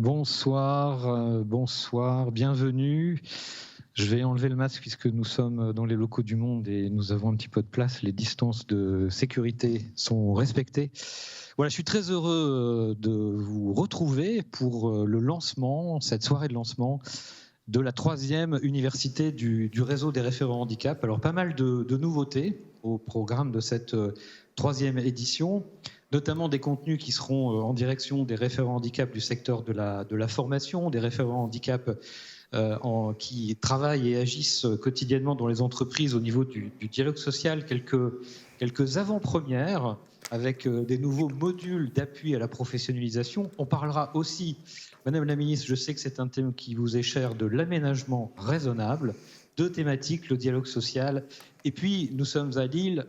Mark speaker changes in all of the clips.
Speaker 1: Bonsoir, bonsoir, bienvenue. Je vais enlever le masque puisque nous sommes dans les locaux du Monde et nous avons un petit peu de place. Les distances de sécurité sont respectées. Voilà, je suis très heureux de vous retrouver pour le lancement, cette soirée de lancement de la 3e université du réseau des référents handicap. Alors, pas mal de nouveautés au programme de cette 3e édition, notamment des contenus qui seront en direction des référents handicap du secteur de la formation, des référents handicap qui travaillent et agissent quotidiennement dans les entreprises au niveau du dialogue social, quelques avant-premières avec des nouveaux modules d'appui à la professionnalisation. On parlera aussi, Madame la Ministre, je sais que c'est un thème qui vous est cher, de l'aménagement raisonnable, 2 thématiques, le dialogue social, et puis nous sommes à Lille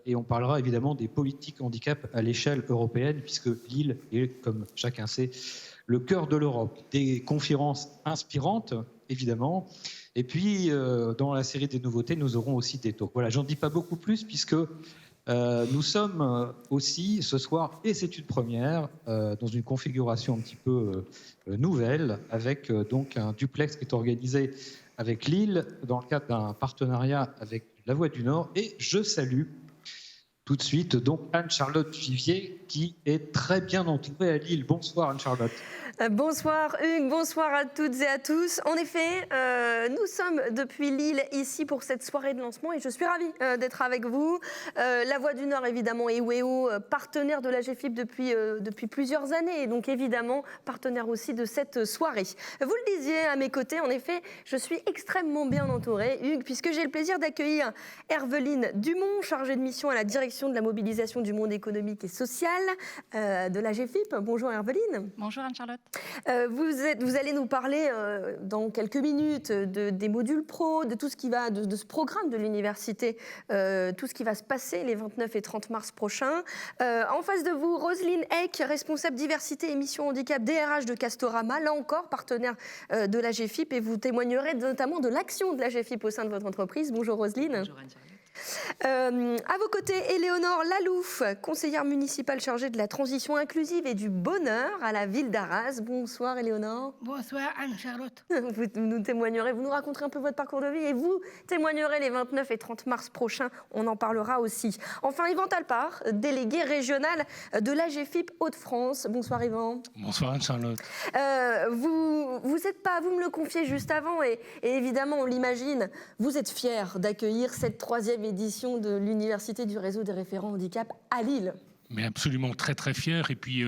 Speaker 1: et on parlera évidemment des politiques handicap à l'échelle européenne, puisque Lille est, comme chacun sait, le cœur de l'Europe. Des conférences inspirantes, évidemment, et puis dans la série des nouveautés, nous aurons aussi des talks. Voilà, j'en dis pas beaucoup plus, puisque nous sommes aussi ce soir, et c'est une première, dans une configuration un petit peu nouvelle, avec donc un duplex qui est organisé avec Lille, dans le cadre d'un partenariat avec La Voix du Nord. Et je salue tout de suite donc Anne-Charlotte Vivier, qui est très bien entourée à Lille. Bonsoir Anne-Charlotte.
Speaker 2: Bonsoir Hugues, bonsoir à toutes et à tous. En effet, nous sommes depuis Lille ici pour cette soirée de lancement et je suis ravie d'être avec vous. La Voix du Nord évidemment et WEO, partenaire de la GFIP depuis plusieurs années et donc évidemment partenaire aussi de cette soirée. Vous le disiez à mes côtés, en effet, je suis extrêmement bien entourée, Hugues, puisque j'ai le plaisir d'accueillir Herveline Dumont, chargée de mission à la direction de la mobilisation du monde économique et social de la GFIP. Bonjour Herveline.
Speaker 3: Bonjour Anne-Charlotte.
Speaker 2: Vous allez nous parler dans quelques minutes des modules pro, de tout ce qui va, de ce programme de l'université, tout ce qui va se passer les 29 et 30 mars prochains. En face de vous, Roselyne Eck, responsable diversité et mission handicap DRH de Castorama, là encore partenaire de la GFIP, et vous témoignerez notamment de l'action de la GFIP au sein de votre entreprise. Bonjour Roselyne.
Speaker 3: Bonjour Anne-Charlotte.
Speaker 2: À vos côtés, Éléonore Lalouf, conseillère municipale chargée de la transition inclusive et du bonheur à la ville d'Arras. Bonsoir Éléonore.
Speaker 4: Bonsoir Anne-Charlotte.
Speaker 2: Vous nous témoignerez, vous nous raconterez un peu votre parcours de vie et vous témoignerez les 29 et 30 mars prochains, on en parlera aussi. Enfin, Yvan Talpart, délégué régional de la GFIP Hauts-de-France. Bonsoir Yvan.
Speaker 5: Bonsoir Anne-Charlotte.
Speaker 2: Vous êtes pas, vous me le confiez juste avant et évidemment on l'imagine, vous êtes fiers d'accueillir cette 3e édition de l'Université du réseau des référents handicap à Lille.
Speaker 5: Mais absolument très très fier et puis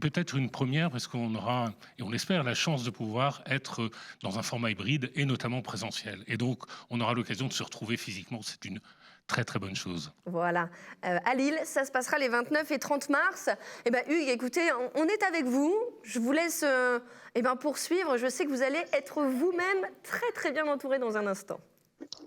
Speaker 5: peut-être une première parce qu'on aura, et on espère, la chance de pouvoir être dans un format hybride et notamment présentiel. Et donc on aura l'occasion de se retrouver physiquement, c'est une très très bonne chose.
Speaker 2: Voilà, à Lille, ça se passera les 29 et 30 mars. Eh ben, Hugues, écoutez, on est avec vous, je vous laisse poursuivre, je sais que vous allez être vous-même très très bien entouré dans un instant.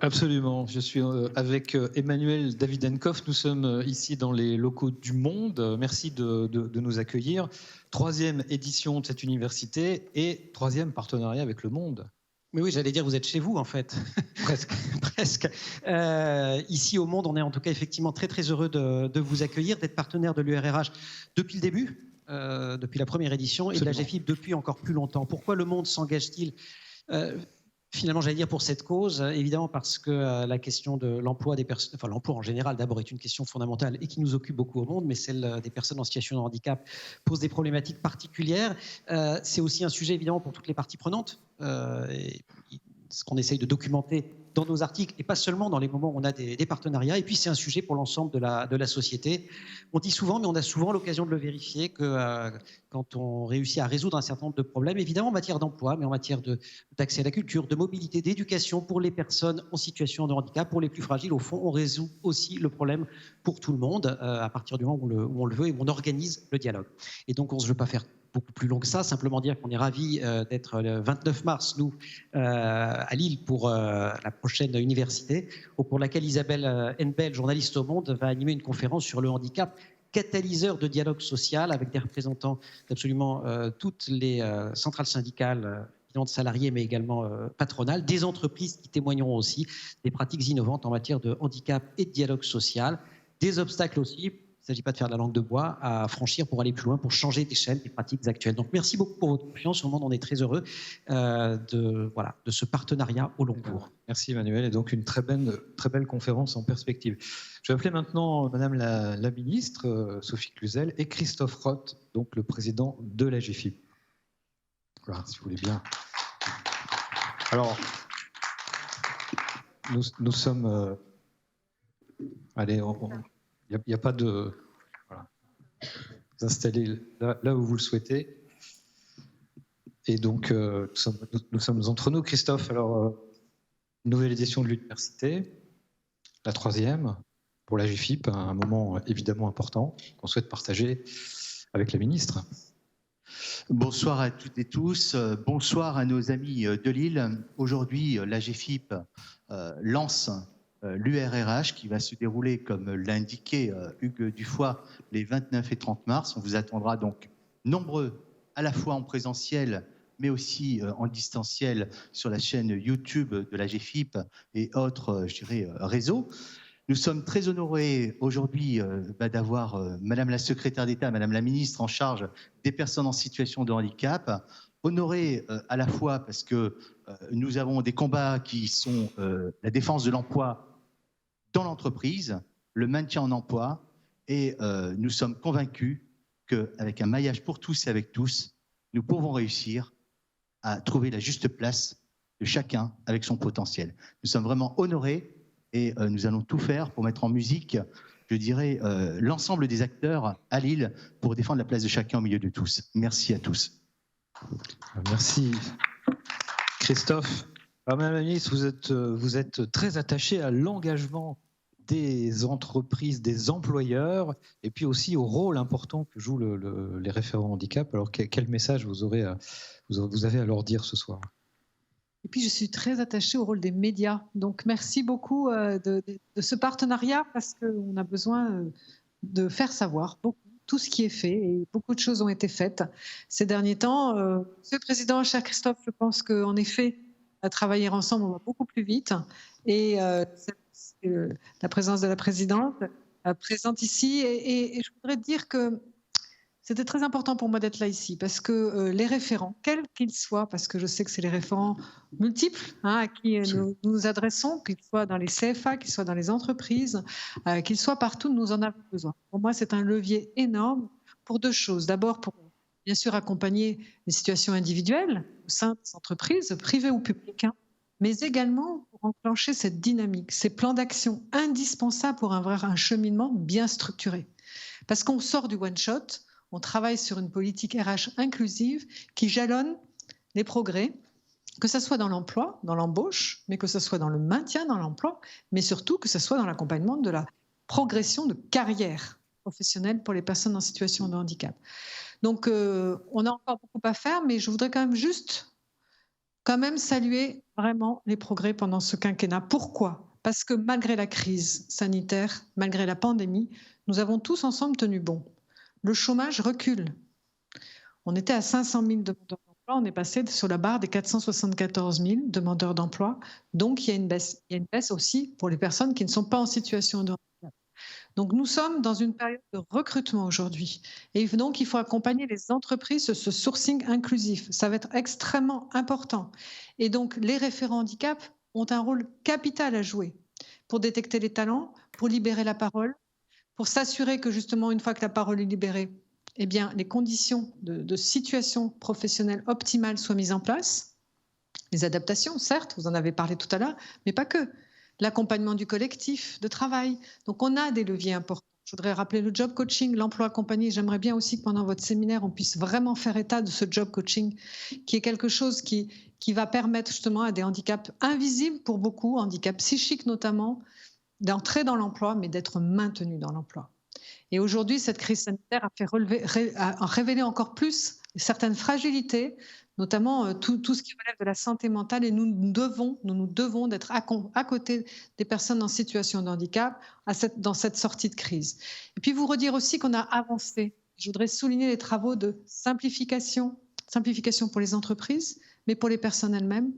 Speaker 1: Absolument, je suis avec Emmanuel Davidenkoff, nous sommes ici dans les locaux du Monde, merci de nous accueillir. 3e édition de cette université et 3e partenariat avec le Monde.
Speaker 6: Mais oui, j'allais dire, vous êtes chez vous en fait. Presque. Ici au Monde, on est en tout cas effectivement très très heureux de vous accueillir, d'être partenaire de l'URRH depuis le début, depuis la première édition, et de la GFIP depuis encore plus longtemps. Pourquoi le Monde s'engage-t-il finalement, j'allais dire pour cette cause, évidemment parce que la question de l'emploi des personnes, enfin l'emploi en général d'abord est une question fondamentale et qui nous occupe beaucoup au Monde, mais celle des personnes en situation de handicap pose des problématiques particulières. C'est aussi un sujet évidemment pour toutes les parties prenantes, et ce qu'on essaye de documenter dans nos articles et pas seulement dans les moments où on a des partenariats. Et puis c'est un sujet pour l'ensemble de la société. On dit souvent, mais on a souvent l'occasion de le vérifier, que quand on réussit à résoudre un certain nombre de problèmes, évidemment en matière d'emploi, mais en matière d'accès à la culture, de mobilité, d'éducation pour les personnes en situation de handicap, pour les plus fragiles, au fond, on résout aussi le problème pour tout le monde à partir du moment où on le veut et où on organise le dialogue. Et donc on ne veut pas faire beaucoup plus long que ça, simplement dire qu'on est ravis d'être le 29 mars, nous, à Lille pour la prochaine université, pour laquelle Isabelle Henbel, journaliste au Monde, va animer une conférence sur le handicap, catalyseur de dialogue social, avec des représentants d'absolument toutes les centrales syndicales, de salariés, mais également patronales, des entreprises qui témoigneront aussi des pratiques innovantes en matière de handicap et de dialogue social, des obstacles aussi. Il ne s'agit pas de faire de la langue de bois, à franchir pour aller plus loin, pour changer d'échelle des pratiques actuelles. Donc merci beaucoup pour votre confiance. Au monde, on est très heureux de ce partenariat au long cours.
Speaker 1: Merci Emmanuel, et donc une très belle conférence en perspective. Je vais appeler maintenant Madame la ministre, Sophie Cluzel, et Christophe Roth, donc le président de la GFIP. Voilà, si vous voulez bien. Alors, nous sommes... allez, il n'y a pas de... Voilà. Vous installez là où vous le souhaitez. Et donc, nous sommes entre nous. Christophe, alors, nouvelle édition de l'université, la 3e, pour la GFIP, un moment évidemment important qu'on souhaite partager avec la ministre.
Speaker 3: Bonsoir à toutes et tous. Bonsoir à nos amis de Lille. Aujourd'hui, la GFIP lance l'URRH qui va se dérouler, comme l'indiquait Hugues Dufoy, les 29 et 30 mars. On vous attendra donc nombreux, à la fois en présentiel, mais aussi en distanciel sur la chaîne YouTube de la GFIP et autres, réseaux. Nous sommes très honorés aujourd'hui d'avoir Madame la secrétaire d'État, Madame la ministre en charge des personnes en situation de handicap. Honorés à la fois parce que nous avons des combats qui sont la défense de l'emploi dans l'entreprise, le maintien en emploi, et nous sommes convaincus qu'avec un maillage pour tous et avec tous, nous pouvons réussir à trouver la juste place de chacun avec son potentiel. Nous sommes vraiment honorés et nous allons tout faire pour mettre en musique, je dirais, l'ensemble des acteurs à Lille pour défendre la place de chacun au milieu de tous. Merci à tous.
Speaker 1: Merci Christophe. Alors, Madame la ministre, vous êtes très attachée à l'engagement des entreprises, des employeurs, et puis aussi au rôle important que jouent les référents handicap. Alors quel message vous avez à leur dire ce soir?
Speaker 4: Et puis je suis très attachée au rôle des médias. Donc merci beaucoup de ce partenariat, parce qu'on a besoin de faire savoir beaucoup tout ce qui est fait, et beaucoup de choses ont été faites ces derniers temps. Monsieur le Président, cher Christophe, je pense qu'en effet, à travailler ensemble, on va beaucoup plus vite. Et la présence de la présidente présente ici. Et je voudrais dire que c'était très important pour moi d'être là ici, parce que les référents, quels qu'ils soient, parce que je sais que c'est les référents multiples à qui nous nous adressons, qu'ils soient dans les CFA, qu'ils soient dans les entreprises, qu'ils soient partout, nous en avons besoin. Pour moi, c'est un levier énorme pour deux choses. D'abord, pour bien sûr accompagner les situations individuelles au sein des entreprises, privées ou publiques, mais également pour enclencher cette dynamique, ces plans d'action indispensables pour un cheminement bien structuré. Parce qu'on sort du one-shot, on travaille sur une politique RH inclusive qui jalonne les progrès, que ce soit dans l'emploi, dans l'embauche, mais que ce soit dans le maintien dans l'emploi, mais surtout que ce soit dans l'accompagnement de la progression de carrière professionnelle pour les personnes en situation de handicap. Donc, on a encore beaucoup à faire, mais je voudrais quand même saluer vraiment les progrès pendant ce quinquennat. Pourquoi ? Parce que malgré la crise sanitaire, malgré la pandémie, nous avons tous ensemble tenu bon. Le chômage recule. On était à 500 000 demandeurs d'emploi, on est passé sur la barre des 474 000 demandeurs d'emploi. Donc, il y a une baisse. Il y a une baisse aussi pour les personnes qui ne sont pas en situation de handicap. Donc, nous sommes dans une période de recrutement aujourd'hui. Et donc, il faut accompagner les entreprises sur ce sourcing inclusif. Ça va être extrêmement important. Et donc, les référents handicap ont un rôle capital à jouer pour détecter les talents, pour libérer la parole, pour s'assurer que justement, une fois que la parole est libérée, eh bien, les conditions de situation professionnelle optimale soient mises en place. Les adaptations, certes, vous en avez parlé tout à l'heure, mais pas que. L'accompagnement du collectif de travail. Donc, on a des leviers importants. Je voudrais rappeler le job coaching, l'emploi accompagné. J'aimerais bien aussi que pendant votre séminaire, on puisse vraiment faire état de ce job coaching, qui est quelque chose qui va permettre justement à des handicaps invisibles pour beaucoup, handicaps psychiques notamment, d'entrer dans l'emploi, mais d'être maintenus dans l'emploi. Et aujourd'hui, cette crise sanitaire a révélé encore plus certaines fragilités, notamment tout ce qui relève de la santé mentale, et nous nous devons d'être à côté des personnes en situation de handicap dans cette sortie de crise. Et puis vous redire aussi qu'on a avancé. Je voudrais souligner les travaux de simplification pour les entreprises, mais pour les personnes elles-mêmes,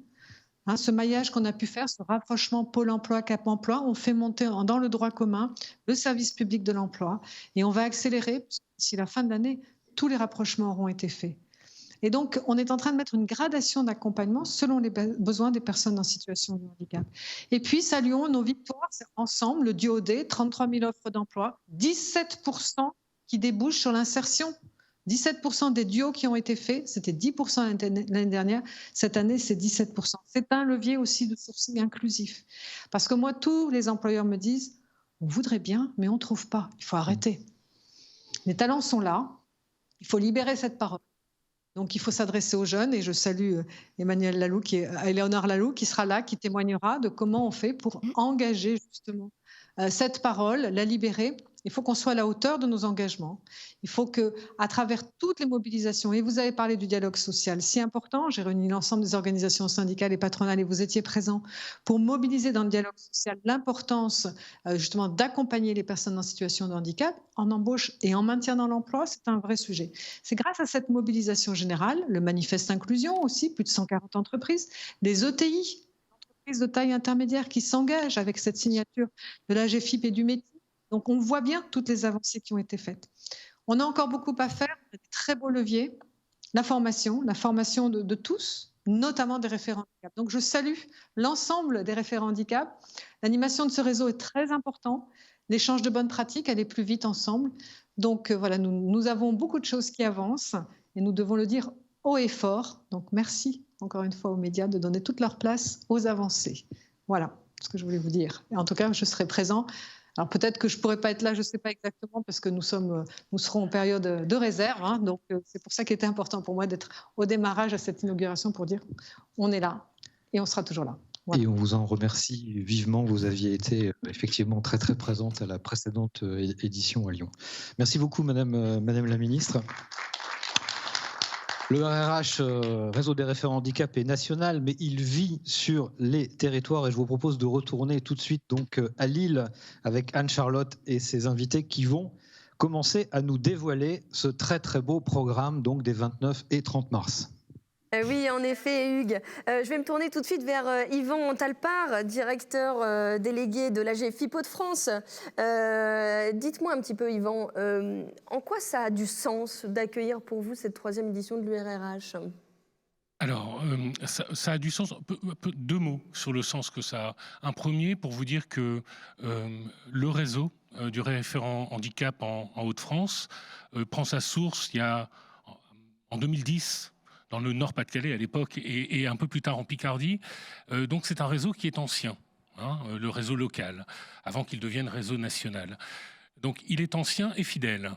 Speaker 4: Ce maillage qu'on a pu faire, ce rapprochement Pôle emploi, Cap emploi, on fait monter dans le droit commun le service public de l'emploi et on va accélérer, d'ici la fin de l'année, tous les rapprochements auront été faits. Et donc, on est en train de mettre une gradation d'accompagnement selon les besoins des personnes en situation de handicap. Et puis, saluons nos victoires ensemble, le DUOD, 33 000 offres d'emploi, 17% qui débouchent sur l'insertion. 17% des duos qui ont été faits, c'était 10% l'année dernière, cette année c'est 17%. C'est un levier aussi de sourcing inclusif. Parce que moi, tous les employeurs me disent, on voudrait bien, mais on ne trouve pas, il faut arrêter. Les talents sont là, il faut libérer cette parole. Donc, il faut s'adresser aux jeunes et je salue Éléonore Laloux qui sera là, qui témoignera de comment on fait pour engager justement cette parole, la libérer. Il faut qu'on soit à la hauteur de nos engagements. Il faut qu'à travers toutes les mobilisations, et vous avez parlé du dialogue social, si important, j'ai réuni l'ensemble des organisations syndicales et patronales et vous étiez présents pour mobiliser dans le dialogue social l'importance justement d'accompagner les personnes en situation de handicap en embauche et en maintien dans l'emploi, c'est un vrai sujet. C'est grâce à cette mobilisation générale, le manifeste inclusion aussi, plus de 140 entreprises, les ETI, entreprises de taille intermédiaire qui s'engagent avec cette signature de la GFIP et du métier. Donc, on voit bien toutes les avancées qui ont été faites. On a encore beaucoup à faire, des très beaux leviers, la formation de tous, notamment des référents handicap. Donc, je salue l'ensemble des référents handicap. L'animation de ce réseau est très importante. L'échange de bonnes pratiques, aller plus vite ensemble. Donc, voilà, nous avons beaucoup de choses qui avancent et nous devons le dire haut et fort. Donc, merci encore une fois aux médias de donner toute leur place aux avancées. Voilà ce que je voulais vous dire. Et en tout cas, je serai présent. Alors peut-être que je ne pourrai pas être là, je ne sais pas exactement, parce que nous serons en période de réserve. Donc c'est pour ça qu'il était important pour moi d'être au démarrage à cette inauguration pour dire on est là et on sera toujours là. Voilà.
Speaker 1: Et on vous en remercie vivement. Vous aviez été effectivement très très présente à la précédente édition à Lyon. Merci beaucoup, Madame la Ministre. Le RRH, Réseau des référents handicap, est national, mais il vit sur les territoires. Et je vous propose de retourner tout de suite donc à Lille avec Anne-Charlotte et ses invités qui vont commencer à nous dévoiler ce très très beau programme donc des 29 et 30 mars.
Speaker 2: Oui, en effet, Hugues. Je vais me tourner tout de suite vers Yvan Talpart, directeur délégué de la GFIP Hauts-de-France. Dites-moi un petit peu, Yvan, en quoi ça a du sens d'accueillir pour vous cette 3e édition de l'URRH ?
Speaker 5: Alors, ça a du sens. Deux mots sur le sens que ça a. Un premier, pour vous dire que le réseau du référent handicap en Hauts-de-France prend sa source en 2010, dans le Nord-Pas-de-Calais à l'époque, et un peu plus tard en Picardie. Donc c'est un réseau qui est ancien, le réseau local, avant qu'il devienne réseau national. Donc il est ancien et fidèle.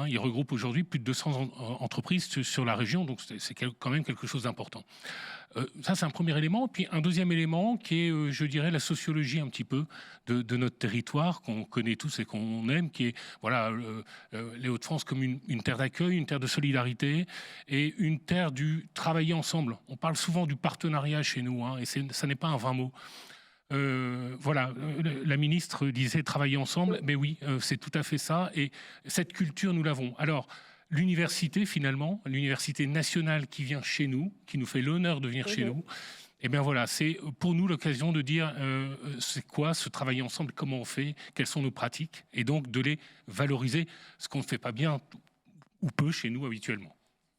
Speaker 5: Il regroupe aujourd'hui plus de 200 entreprises sur la région, donc c'est quand même quelque chose d'important. Ça, c'est un premier élément. Puis un deuxième élément qui est, je dirais, la sociologie un petit peu de notre territoire, qu'on connaît tous et qu'on aime, qui est les Hauts-de-France comme une terre d'accueil, une terre de solidarité et une terre du travailler ensemble. On parle souvent du partenariat chez nous, et ça n'est pas un vain mot. La ministre disait travailler ensemble, mais oui, c'est tout à fait ça, et cette culture, nous l'avons. Alors, l'université, finalement, l'université nationale qui vient chez nous, qui nous fait l'honneur de venir chez nous, eh bien voilà, c'est pour nous l'occasion de dire c'est quoi ce travailler ensemble, comment on fait, quelles sont nos pratiques, et donc de les valoriser, ce qu'on ne fait pas bien ou peu chez nous habituellement.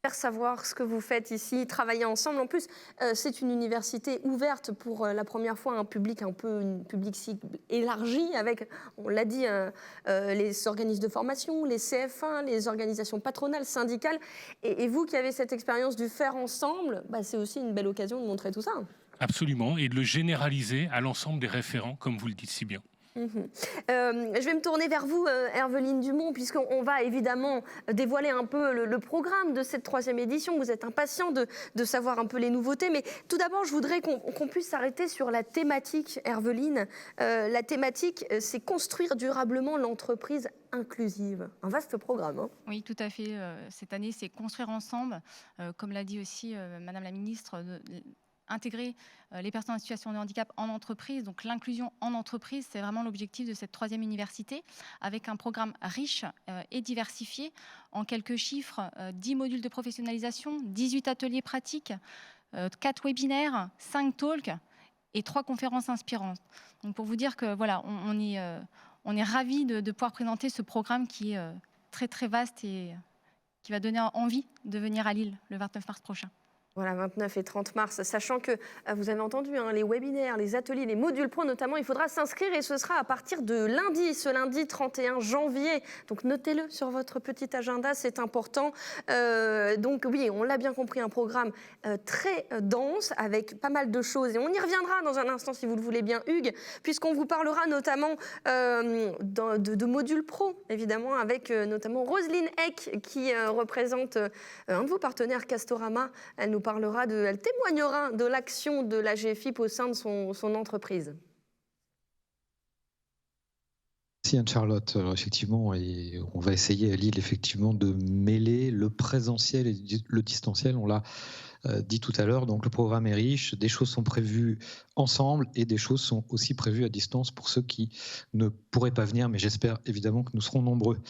Speaker 2: Faire savoir ce que vous faites ici, travailler ensemble. En plus, c'est une université ouverte pour la première fois à un public cible élargi avec, on l'a dit, les organismes de formation, les CF1, les organisations patronales, syndicales. Et vous qui avez cette expérience du faire ensemble, c'est aussi une belle occasion de montrer tout ça.
Speaker 5: Absolument, et de le généraliser à l'ensemble des référents, comme vous le dites si bien.
Speaker 2: Je vais me tourner vers vous, Herveline Dumont, puisqu'on va évidemment dévoiler un peu le programme de cette 3e édition. Vous êtes impatient de savoir un peu les nouveautés, mais tout d'abord, je voudrais qu'on puisse s'arrêter sur la thématique, Herveline. La thématique, c'est construire durablement l'entreprise inclusive. Un vaste programme.
Speaker 7: Oui, tout à fait. Cette année, c'est construire ensemble, comme l'a dit aussi Madame la Ministre, intégrer les personnes en situation de handicap en entreprise. Donc l'inclusion en entreprise, c'est vraiment l'objectif de cette 3e université, avec un programme riche et diversifié. En quelques chiffres, 10 modules de professionnalisation, 18 ateliers pratiques, 4 webinaires, 5 talks et 3 conférences inspirantes. Donc pour vous dire que voilà, on est ravis de pouvoir présenter ce programme qui est très très vaste et qui va donner envie de venir à Lille le 29 mars prochain.
Speaker 2: Voilà, 29 et 30 mars, sachant que, vous avez entendu, les webinaires, les ateliers, les modules pro notamment, il faudra s'inscrire et ce sera à partir de lundi, ce lundi 31 janvier. Donc notez-le sur votre petit agenda, c'est important. Donc oui, on l'a bien compris, un programme très dense avec pas mal de choses. Et on y reviendra dans un instant, si vous le voulez bien, Hugues, puisqu'on vous parlera notamment de modules pro, évidemment, avec notamment Roselyne Eck, qui représente un de vos partenaires, Castorama. Elle témoignera de l'action de la GFIP au sein de son entreprise.
Speaker 1: Merci Anne-Charlotte. Alors, effectivement, et on va essayer à Lille effectivement de mêler le présentiel et le distanciel. On l'a dit tout à l'heure, donc le programme est riche, des choses sont prévues ensemble et des choses sont aussi prévues à distance pour ceux qui ne pourraient pas venir, mais j'espère évidemment que nous serons nombreux.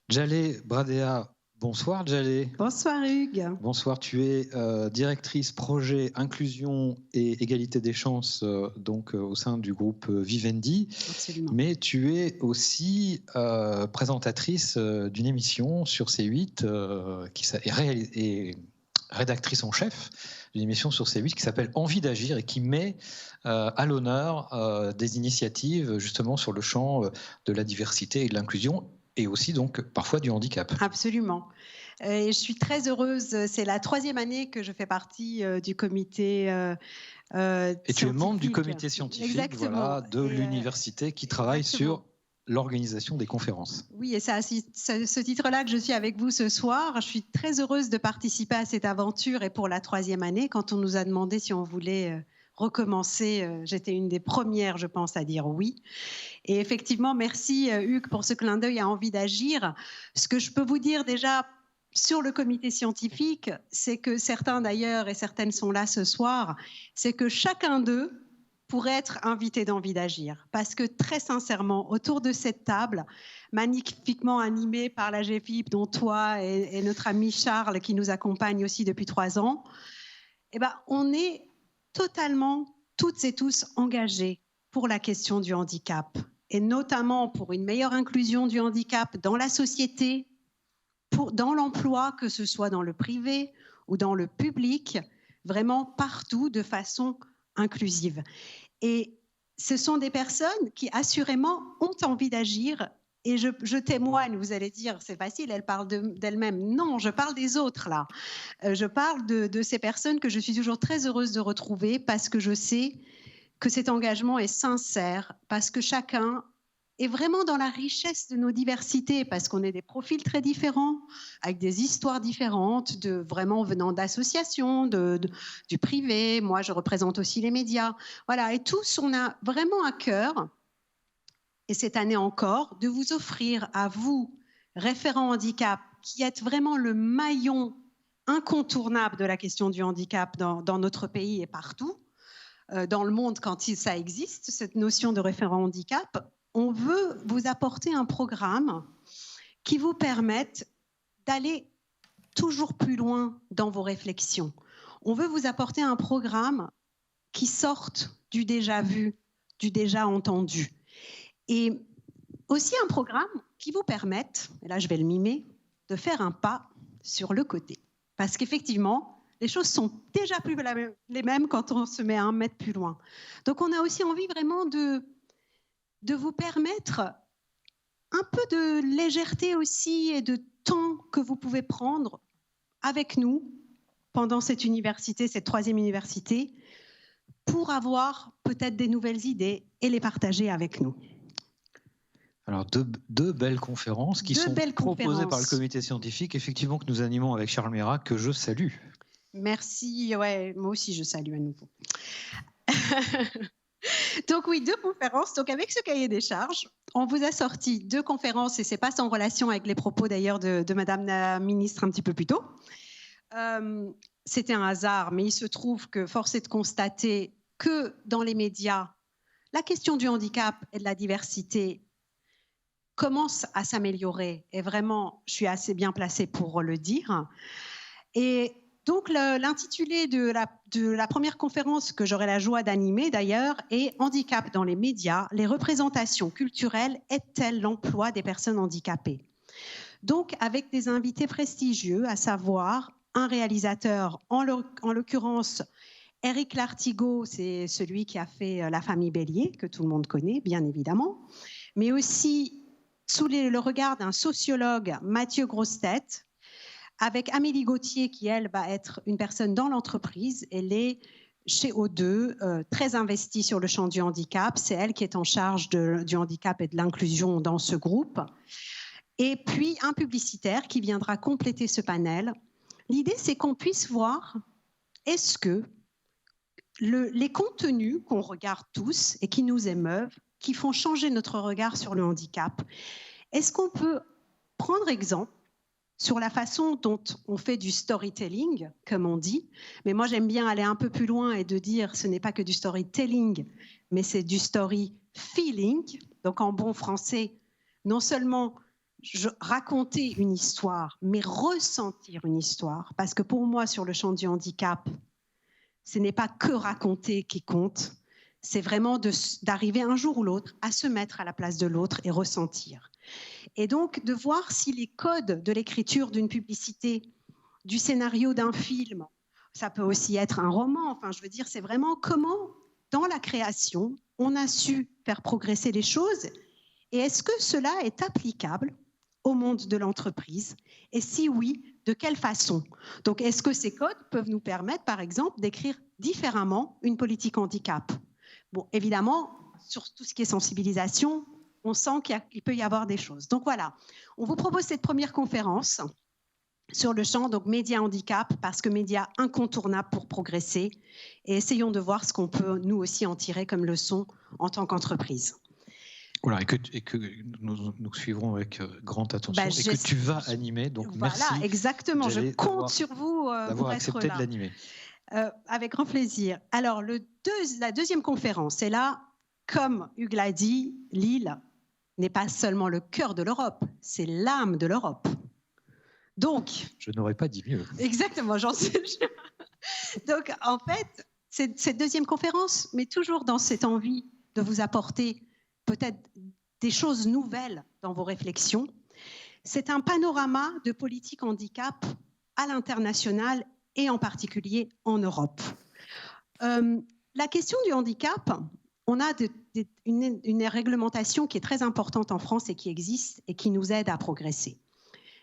Speaker 1: Djalé Bradea. Bonsoir Djalé.
Speaker 8: Bonsoir Hugues.
Speaker 1: Bonsoir, tu es directrice projet inclusion et égalité des chances au sein du groupe Vivendi.
Speaker 8: Absolument.
Speaker 1: Mais tu es aussi présentatrice d'une émission sur C8 et rédactrice en chef d'une émission sur C8 qui s'appelle Envie d'agir et qui met à l'honneur des initiatives justement sur le champ de la diversité et de l'inclusion, et aussi donc parfois du handicap.
Speaker 8: Absolument. Et je suis très heureuse, c'est la 3e année que je fais partie du comité
Speaker 1: et tu es membre du comité scientifique de l'université qui travaille sur l'organisation des conférences.
Speaker 8: Oui, et c'est à ce titre-là que je suis avec vous ce soir. Je suis très heureuse de participer à cette aventure et pour la 3e année, quand on nous a demandé si on voulait recommencer, j'étais une des premières, je pense, à dire oui. Et effectivement, merci Hugues pour ce clin d'œil à Envie d'agir. Ce que je peux vous dire déjà sur le comité scientifique, c'est que certains d'ailleurs, et certaines sont là ce soir, c'est que chacun d'eux pourrait être invité d'Envie d'agir. Parce que très sincèrement, autour de cette table, magnifiquement animée par la GFIP, dont toi et notre ami Charles, qui nous accompagne aussi depuis 3 ans, on est totalement, toutes et tous, engagés pour la question du handicap, et notamment pour une meilleure inclusion du handicap dans la société, dans l'emploi, que ce soit dans le privé ou dans le public, vraiment partout de façon inclusive. Et ce sont des personnes qui assurément ont envie d'agir. Et je témoigne, vous allez dire, c'est facile, elle parle d'elle-même. Non, je parle des autres là. Je parle de ces personnes que je suis toujours très heureuse de retrouver parce que je sais que cet engagement est sincère, parce que chacun est vraiment dans la richesse de nos diversités, parce qu'on est des profils très différents, avec des histoires différentes, vraiment venant d'associations, du privé. Moi, je représente aussi les médias. Voilà, et tous, on a vraiment à cœur, et cette année encore, de vous offrir à vous, référents handicap, qui êtes vraiment le maillon incontournable de la question du handicap dans notre pays et partout, dans le monde quand ça existe, cette notion de référent handicap. On veut vous apporter un programme qui vous permette d'aller toujours plus loin dans vos réflexions. On veut vous apporter un programme qui sorte du déjà vu, du déjà entendu. Et aussi un programme qui vous permette, et là je vais le mimer, de faire un pas sur le côté. Parce qu'effectivement, les choses sont déjà plus les mêmes quand on se met 1 mètre plus loin. Donc on a aussi envie vraiment de vous permettre un peu de légèreté aussi et de temps que vous pouvez prendre avec nous pendant cette université, cette 3e université, pour avoir peut-être des nouvelles idées et les partager avec nous.
Speaker 1: Alors, deux belles conférences qui sont proposées par le comité scientifique, effectivement, que nous animons avec Charles Mérac, que je salue.
Speaker 8: Merci, ouais, moi aussi je salue à nouveau. Donc oui, 2 conférences. Donc avec ce cahier des charges, on vous a sorti 2 conférences, et c'est pas sans relation avec les propos d'ailleurs de Madame la ministre un petit peu plus tôt. C'était un hasard, mais il se trouve que force est de constater que dans les médias, la question du handicap et de la diversité commence à s'améliorer. Et vraiment, je suis assez bien placée pour le dire. Et donc l'intitulé de de la première conférence que j'aurai la joie d'animer d'ailleurs est « Handicap dans les médias, les représentations culturelles aident-elles l'emploi des personnes handicapées ?» Donc avec des invités prestigieux, à savoir un réalisateur, en l'occurrence Éric Lartigot, c'est celui qui a fait La famille Bélier, que tout le monde connaît bien évidemment, mais aussi sous le regard d'un sociologue, Mathieu Grossetête, avec Amélie Gauthier, qui, elle, va être une personne dans l'entreprise. Elle est chez O2, très investie sur le champ du handicap. C'est elle qui est en charge du handicap et de l'inclusion dans ce groupe. Et puis, un publicitaire qui viendra compléter ce panel. L'idée, c'est qu'on puisse voir, est-ce que les contenus qu'on regarde tous et qui nous émeuvent, qui font changer notre regard sur le handicap, est-ce qu'on peut prendre exemple sur la façon dont on fait du storytelling, comme on dit. Mais moi, j'aime bien aller un peu plus loin et de dire ce n'est pas que du storytelling, mais c'est du story feeling. Donc, en bon français, non seulement raconter une histoire, mais ressentir une histoire. Parce que pour moi, sur le champ du handicap, ce n'est pas que raconter qui compte, c'est vraiment d'arriver un jour ou l'autre à se mettre à la place de l'autre et ressentir. Et donc, de voir si les codes de l'écriture d'une publicité, du scénario d'un film, ça peut aussi être un roman, enfin, je veux dire, c'est vraiment comment, dans la création, on a su faire progresser les choses et est-ce que cela est applicable au monde de l'entreprise et si oui, de quelle façon? Donc, est-ce que ces codes peuvent nous permettre, par exemple, d'écrire différemment une politique handicap? Bon, évidemment, sur tout ce qui est sensibilisation, on sent qu'il peut y avoir des choses. Donc voilà, on vous propose cette première conférence sur le champ, donc médias handicap, parce que médias incontournables pour progresser. Et essayons de voir ce qu'on peut nous aussi en tirer comme leçon en tant qu'entreprise.
Speaker 1: Voilà, et que nous suivrons avec grande attention et que tu vas animer. Donc
Speaker 8: voilà,
Speaker 1: merci.
Speaker 8: Voilà, exactement. Je compte sur vous
Speaker 1: d'avoir accepté de l'animer.
Speaker 8: Avec grand plaisir. Alors, la deuxième conférence, c'est là, comme Hugues l'a dit, Lille n'est pas seulement le cœur de l'Europe, c'est l'âme de l'Europe. Donc...
Speaker 1: Je n'aurais pas dit mieux.
Speaker 8: Exactement, j'en sais. Donc, en fait, cette deuxième conférence, mais toujours dans cette envie de vous apporter peut-être des choses nouvelles dans vos réflexions, c'est un panorama de politique handicap à l'international et en particulier en Europe. La question du handicap, on a une réglementation qui est très importante en France et qui existe et qui nous aide à progresser.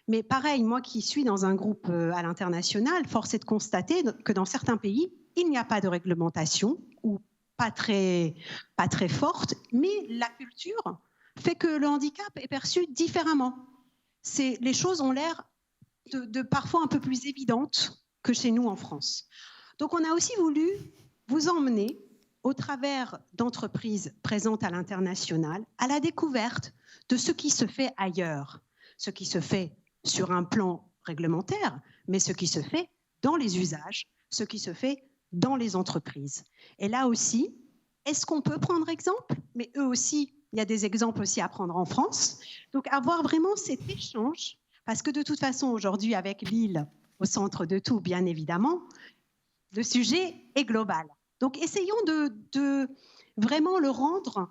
Speaker 8: Mais pareil, moi qui suis dans un groupe à l'international, force est de constater que dans certains pays, il n'y a pas de réglementation ou pas très forte, mais la culture fait que le handicap est perçu différemment. Les choses ont l'air de parfois un peu plus évidentes que chez nous en France. Donc on a aussi voulu vous emmener au travers d'entreprises présentes à l'international à la découverte de ce qui se fait ailleurs, ce qui se fait sur un plan réglementaire, mais ce qui se fait dans les usages, ce qui se fait dans les entreprises. Et là aussi, est-ce qu'on peut prendre exemple? Mais eux aussi, il y a des exemples aussi à prendre en France. Donc avoir vraiment cet échange, parce que de toute façon aujourd'hui avec Lille au centre de tout, bien évidemment, le sujet est global. Donc essayons de vraiment le rendre,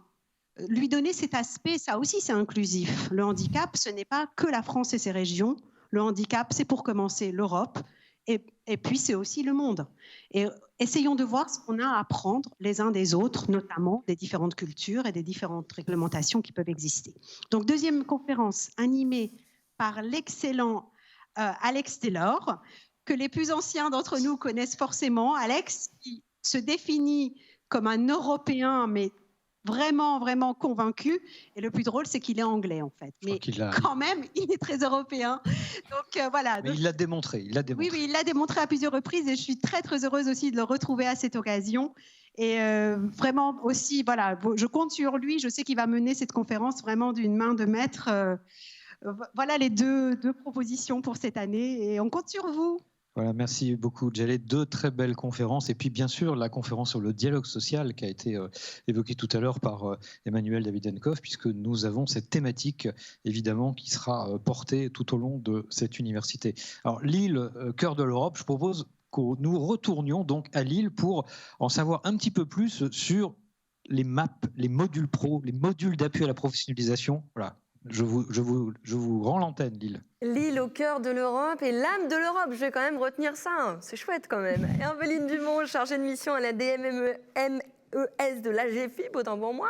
Speaker 8: lui donner cet aspect, ça aussi c'est inclusif. Le handicap, ce n'est pas que la France et ses régions. Le handicap, c'est pour commencer l'Europe et puis c'est aussi le monde. Et essayons de voir ce qu'on a à apprendre les uns des autres, notamment des différentes cultures et des différentes réglementations qui peuvent exister. Donc deuxième conférence animée par l'excellent Alex Taylor, que les plus anciens d'entre nous connaissent forcément. Alex, qui se définit comme un Européen, mais vraiment, vraiment convaincu. Et le plus drôle, c'est qu'il est anglais, en fait. Mais quand même, il est très européen. Donc, voilà.
Speaker 1: Mais il l'a démontré.
Speaker 8: Oui, il l'a démontré à plusieurs reprises. Et je suis très, très heureuse aussi de le retrouver à cette occasion. Et vraiment aussi, voilà, je compte sur lui. Je sais qu'il va mener cette conférence vraiment d'une main de maître. Voilà les deux propositions pour cette année. Et on compte sur vous.
Speaker 1: Voilà, merci beaucoup, Djellé. Deux très belles conférences. Et puis, bien sûr, la conférence sur le dialogue social qui a été évoquée tout à l'heure par Emmanuel Davidenkoff, puisque nous avons cette thématique, évidemment, qui sera portée tout au long de cette université. Alors, Lille, cœur de l'Europe, je propose que nous retournions donc à Lille pour en savoir un petit peu plus sur les MAP, les modules pro, les modules d'appui à la professionnalisation. Voilà, je vous rends l'antenne, Lille.
Speaker 2: Lille au cœur de l'Europe et l'âme de l'Europe, je vais quand même retenir ça, hein. C'est chouette quand même. Herveline Dumont, chargée de mission à la DMMES de l'AGFIP, autant pour moi.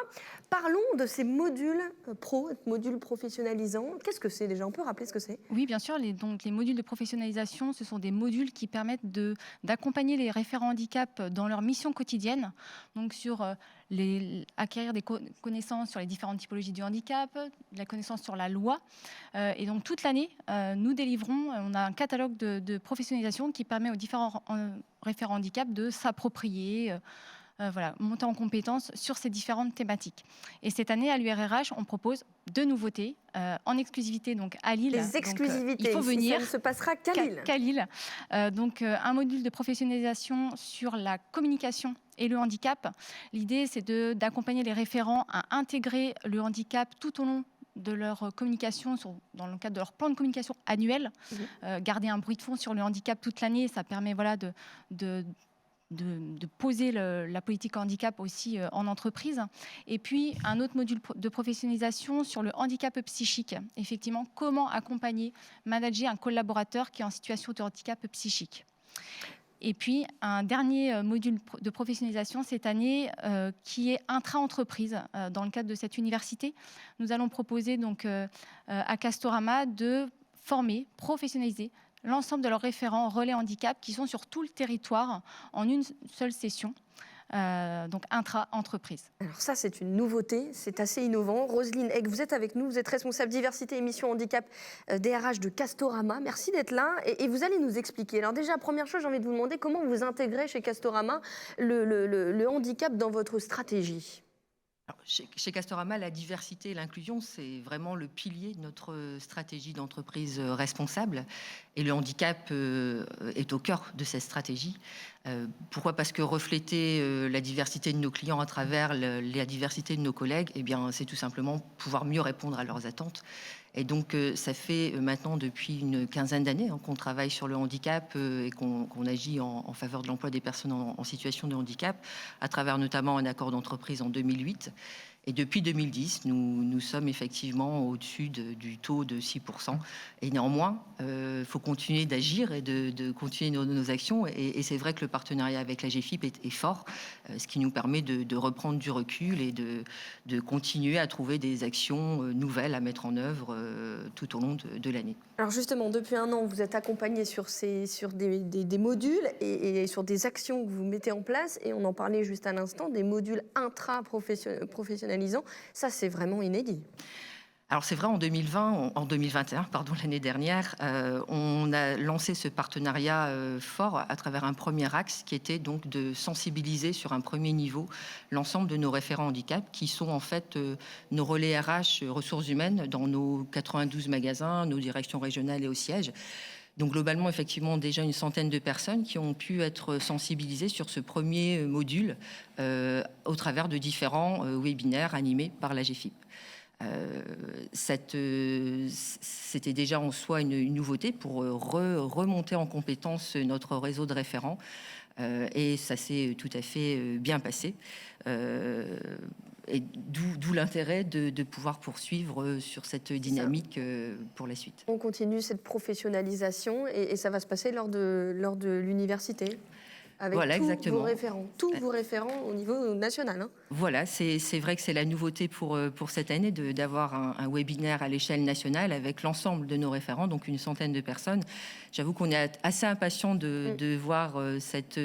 Speaker 2: Parlons de ces modules pro, modules professionnalisants. Qu'est-ce que c'est déjà? On peut rappeler ce que c'est?
Speaker 7: Oui, bien sûr. Donc, les modules de professionnalisation, ce sont des modules qui permettent d'accompagner les référents handicap dans leur mission quotidienne, donc sur acquérir des connaissances sur les différentes typologies du handicap, de la connaissance sur la loi. Et donc toute l'année, nous délivrons, on a un catalogue de professionnalisation qui permet aux différents référents handicap de s'approprier, monter en compétences sur ces différentes thématiques. Et cette année, à l'URRH, on propose 2 nouveautés en exclusivité donc à Lille.
Speaker 2: Les exclusivités,
Speaker 7: il faut venir.
Speaker 2: Ça ne se passera qu'à Lille.
Speaker 7: Qu'à Lille. Un module de professionnalisation sur la communication et le handicap. L'idée, c'est d'accompagner les référents à intégrer le handicap tout au long de leur communication, dans le cadre de leur plan de communication annuel. Garder un bruit de fond sur le handicap toute l'année, ça permet de poser la politique handicap aussi en entreprise. Et puis, un autre module de professionnalisation sur le handicap psychique. Effectivement, comment accompagner, manager un collaborateur qui est en situation de handicap psychique. Et puis, un dernier module de professionnalisation cette année qui est intra-entreprise dans le cadre de cette université. Nous allons proposer donc à Castorama de former, professionnaliser l'ensemble de leurs référents relais handicap qui sont sur tout le territoire en une seule session. Donc intra-entreprise.
Speaker 2: Alors ça, c'est une nouveauté, c'est assez innovant. Roselyne Egg, vous êtes avec nous, vous êtes responsable diversité et mission handicap DRH de Castorama. Merci d'être là et vous allez nous expliquer. Alors déjà, première chose, j'ai envie de vous demander comment vous intégrez chez Castorama le handicap dans votre stratégie.
Speaker 9: Alors, chez Castorama, la diversité et l'inclusion, c'est vraiment le pilier de notre stratégie d'entreprise responsable. Et le handicap est au cœur de cette stratégie. Pourquoi ? Parce que refléter la diversité de nos clients à travers la diversité de nos collègues, eh bien, c'est tout simplement pouvoir mieux répondre à leurs attentes. Et donc, ça fait maintenant depuis une quinzaine d'années qu'on travaille sur le handicap et qu'on agit en faveur de l'emploi des personnes en situation de handicap, à travers notamment un accord d'entreprise en 2008. Et depuis 2010, nous sommes effectivement au-dessus du taux de 6%. Et néanmoins, il faut continuer d'agir et de continuer nos actions. Et c'est vrai que le partenariat avec la GFIP est fort, ce qui nous permet de reprendre du recul et de continuer à trouver des actions nouvelles à mettre en œuvre tout au long de l'année.
Speaker 2: Alors justement, depuis un an, vous êtes accompagné sur des modules et sur des actions que vous mettez en place. Et on en parlait juste à l'instant, des modules intra-professionnalisants. Ça, c'est vraiment inédit.
Speaker 9: Alors c'est vrai, en 2021, l'année dernière, on a lancé ce partenariat fort à travers un premier axe qui était donc de sensibiliser sur un premier niveau l'ensemble de nos référents handicap qui sont en fait nos relais RH ressources humaines dans nos 92 magasins, nos directions régionales et au siège. Donc globalement, effectivement, déjà une centaine de personnes qui ont pu être sensibilisées sur ce premier module au travers de différents webinaires animés par la GFIP. C'était déjà en soi une nouveauté pour remonter en compétence notre réseau de référents et ça s'est tout à fait bien passé. Et d'où l'intérêt de pouvoir poursuivre sur cette dynamique pour la suite.
Speaker 2: On continue cette professionnalisation et ça va se passer lors de l'université avec vos référents, tous vos référents au niveau national. Hein.
Speaker 9: Voilà, c'est vrai que c'est la nouveauté pour cette année d'avoir un webinaire à l'échelle nationale avec l'ensemble de nos référents, donc une centaine de personnes. J'avoue qu'on est assez impatient de voir cette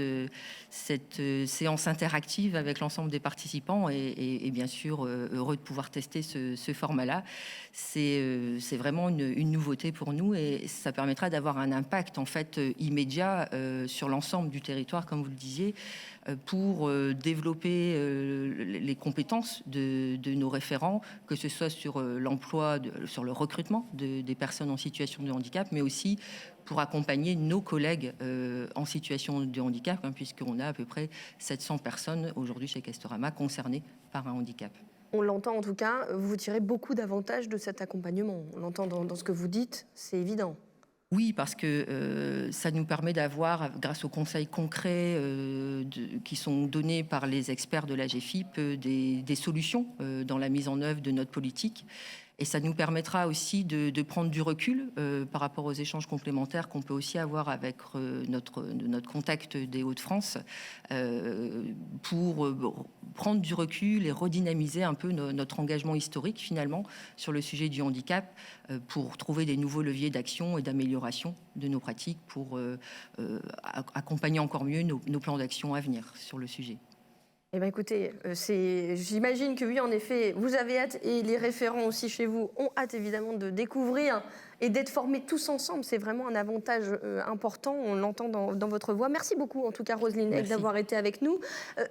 Speaker 9: séance interactive avec l'ensemble des participants et bien sûr heureux de pouvoir tester ce format-là. C'est vraiment une nouveauté pour nous et ça permettra d'avoir un impact en fait immédiat sur l'ensemble du territoire, comme vous le disiez, pour développer les compétences de nos référents, que ce soit sur l'emploi, sur le recrutement des personnes en situation de handicap, mais aussi pour accompagner nos collègues en situation de handicap, puisqu'on a à peu près 700 personnes aujourd'hui chez Castorama concernées par un handicap.
Speaker 2: On l'entend en tout cas, vous tirez beaucoup d'avantages de cet accompagnement. On l'entend dans ce que vous dites, c'est évident.
Speaker 9: Oui, parce que ça nous permet d'avoir, grâce aux conseils concrets qui sont donnés par les experts de la GFIP, des solutions dans la mise en œuvre de notre politique. Et ça nous permettra aussi de prendre du recul par rapport aux échanges complémentaires qu'on peut aussi avoir avec notre contact des Hauts-de-France pour prendre du recul et redynamiser un peu notre engagement historique finalement sur le sujet du handicap pour trouver des nouveaux leviers d'action et d'amélioration de nos pratiques pour accompagner encore mieux nos plans d'action à venir sur le sujet.
Speaker 2: Eh bien, écoutez, j'imagine que oui, en effet, vous avez hâte et les référents aussi chez vous ont hâte évidemment de découvrir et d'être formés tous ensemble. C'est vraiment un avantage important, on l'entend dans votre voix. Merci beaucoup en tout cas Roselyne Heck d'avoir été avec nous.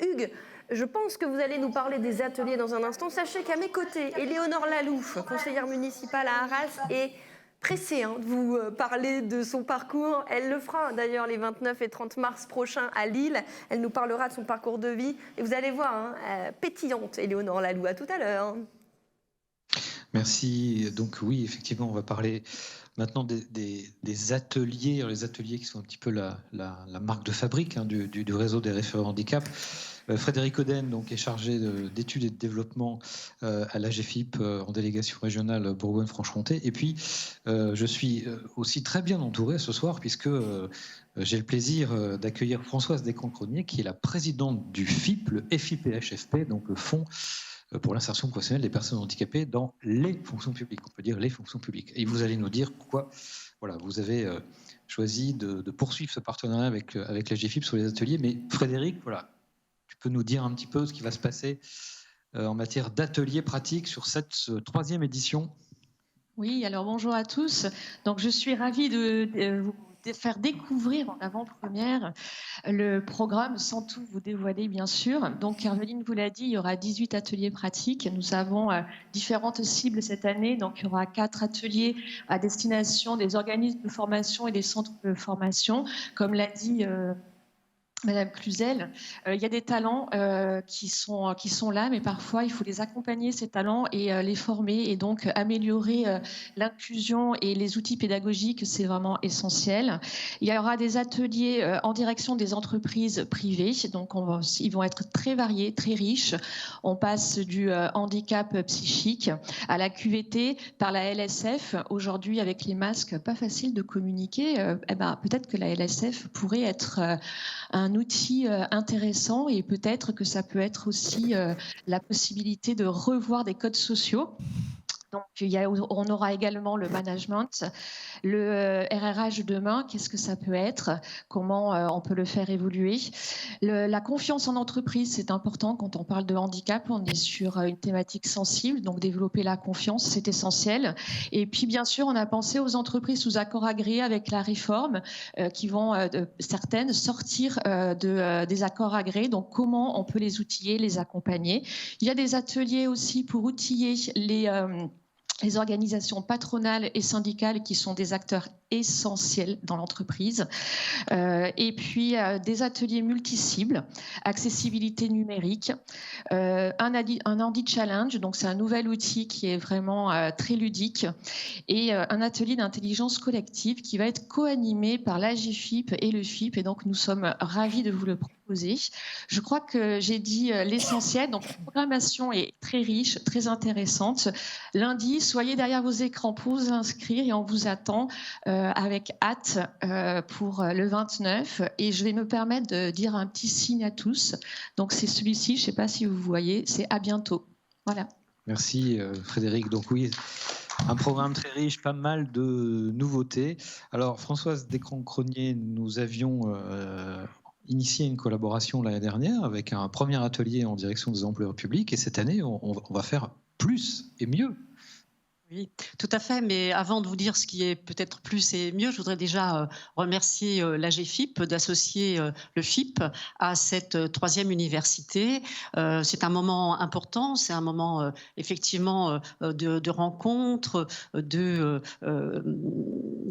Speaker 2: Hugues, je pense que vous allez nous parler des ateliers dans un instant. Sachez qu'à mes côtés, Éléonore Lalouf, conseillère municipale à Arras, est pressée de vous parler de son parcours. Elle le fera d'ailleurs les 29 et 30 mars prochains à Lille. Elle nous parlera de son parcours de vie. Et vous allez voir, pétillante, Éléonore Lalouf. À tout à l'heure.
Speaker 1: Merci. Donc oui, effectivement, on va parler maintenant des ateliers. Alors, les ateliers qui sont un petit peu la marque de fabrique du réseau des référents handicap. Frédéric Oden donc, est chargé d'études et de développement à la GFIP en délégation régionale Bourgogne-Franche-Comté. Et puis, je suis aussi très bien entouré ce soir puisque j'ai le plaisir d'accueillir Françoise Descamps-Cronier, qui est la présidente du FIP, le FIPHFP, donc le Fonds pour l'insertion professionnelle des personnes handicapées dans les fonctions publiques. On peut dire les fonctions publiques. Et vous allez nous dire pourquoi vous avez choisi de poursuivre ce partenariat avec la GFIP sur les ateliers. Mais Frédéric, tu peux nous dire un petit peu ce qui va se passer en matière d'ateliers pratiques sur cette 3e édition?
Speaker 10: Oui, alors bonjour à tous. Donc je suis ravie de vous faire découvrir en avant-première le programme sans tout vous dévoiler bien sûr. Donc Herveline vous l'a dit, il y aura 18 ateliers pratiques. Nous avons différentes cibles cette année. Donc il y aura 4 ateliers à destination des organismes de formation et des centres de formation. Comme l'a dit Madame Cluzel, il y a des talents qui sont là, mais parfois il faut les accompagner, ces talents, et les former, et donc améliorer l'inclusion et les outils pédagogiques, c'est vraiment essentiel. Il y aura des ateliers en direction des entreprises privées, donc ils vont être très variés, très riches. On passe du handicap psychique à la QVT par la LSF. Aujourd'hui, avec les masques, pas facile de communiquer. Peut-être que la LSF pourrait être un outil intéressant, et peut-être que ça peut être aussi la possibilité de revoir des codes sociaux. Donc, on aura également le management, le RRH demain, qu'est-ce que ça peut être, comment on peut le faire évoluer. La confiance en entreprise, c'est important quand on parle de handicap, on est sur une thématique sensible, donc développer la confiance, c'est essentiel. Et puis, bien sûr, on a pensé aux entreprises sous accord agréé avec la réforme qui vont, certaines, sortir des accords agréés, donc comment on peut les outiller, les accompagner. Il y a des ateliers aussi pour outiller les organisations patronales et syndicales qui sont des acteurs essentiels dans l'entreprise. Et puis des ateliers multi-cibles, accessibilité numérique, un Handi Challenge, donc c'est un nouvel outil qui est vraiment très ludique, et un atelier d'intelligence collective qui va être co-animé par la GFIP et le FIP, et donc nous sommes ravis de vous le proposer. Je crois que j'ai dit l'essentiel, donc la programmation est très riche, très intéressante. Lundi, soyez derrière vos écrans pour vous inscrire, et on vous attend avec hâte pour le 29. Et je vais me permettre de dire un petit signe à tous. Donc c'est celui-ci, je ne sais pas si vous voyez, c'est à bientôt. Voilà.
Speaker 1: Merci Frédéric. Donc oui, un programme très riche, pas mal de nouveautés. Alors Françoise Descamps-Cronier, nous avions initié une collaboration l'année dernière avec un premier atelier en direction des employeurs publics, et cette année on va faire plus et mieux.
Speaker 11: Oui, tout à fait. Mais avant de vous dire ce qui est peut-être plus et mieux, je voudrais déjà remercier la GFIP d'associer le FIP à cette 3e université. C'est un moment important, c'est un moment effectivement de rencontre,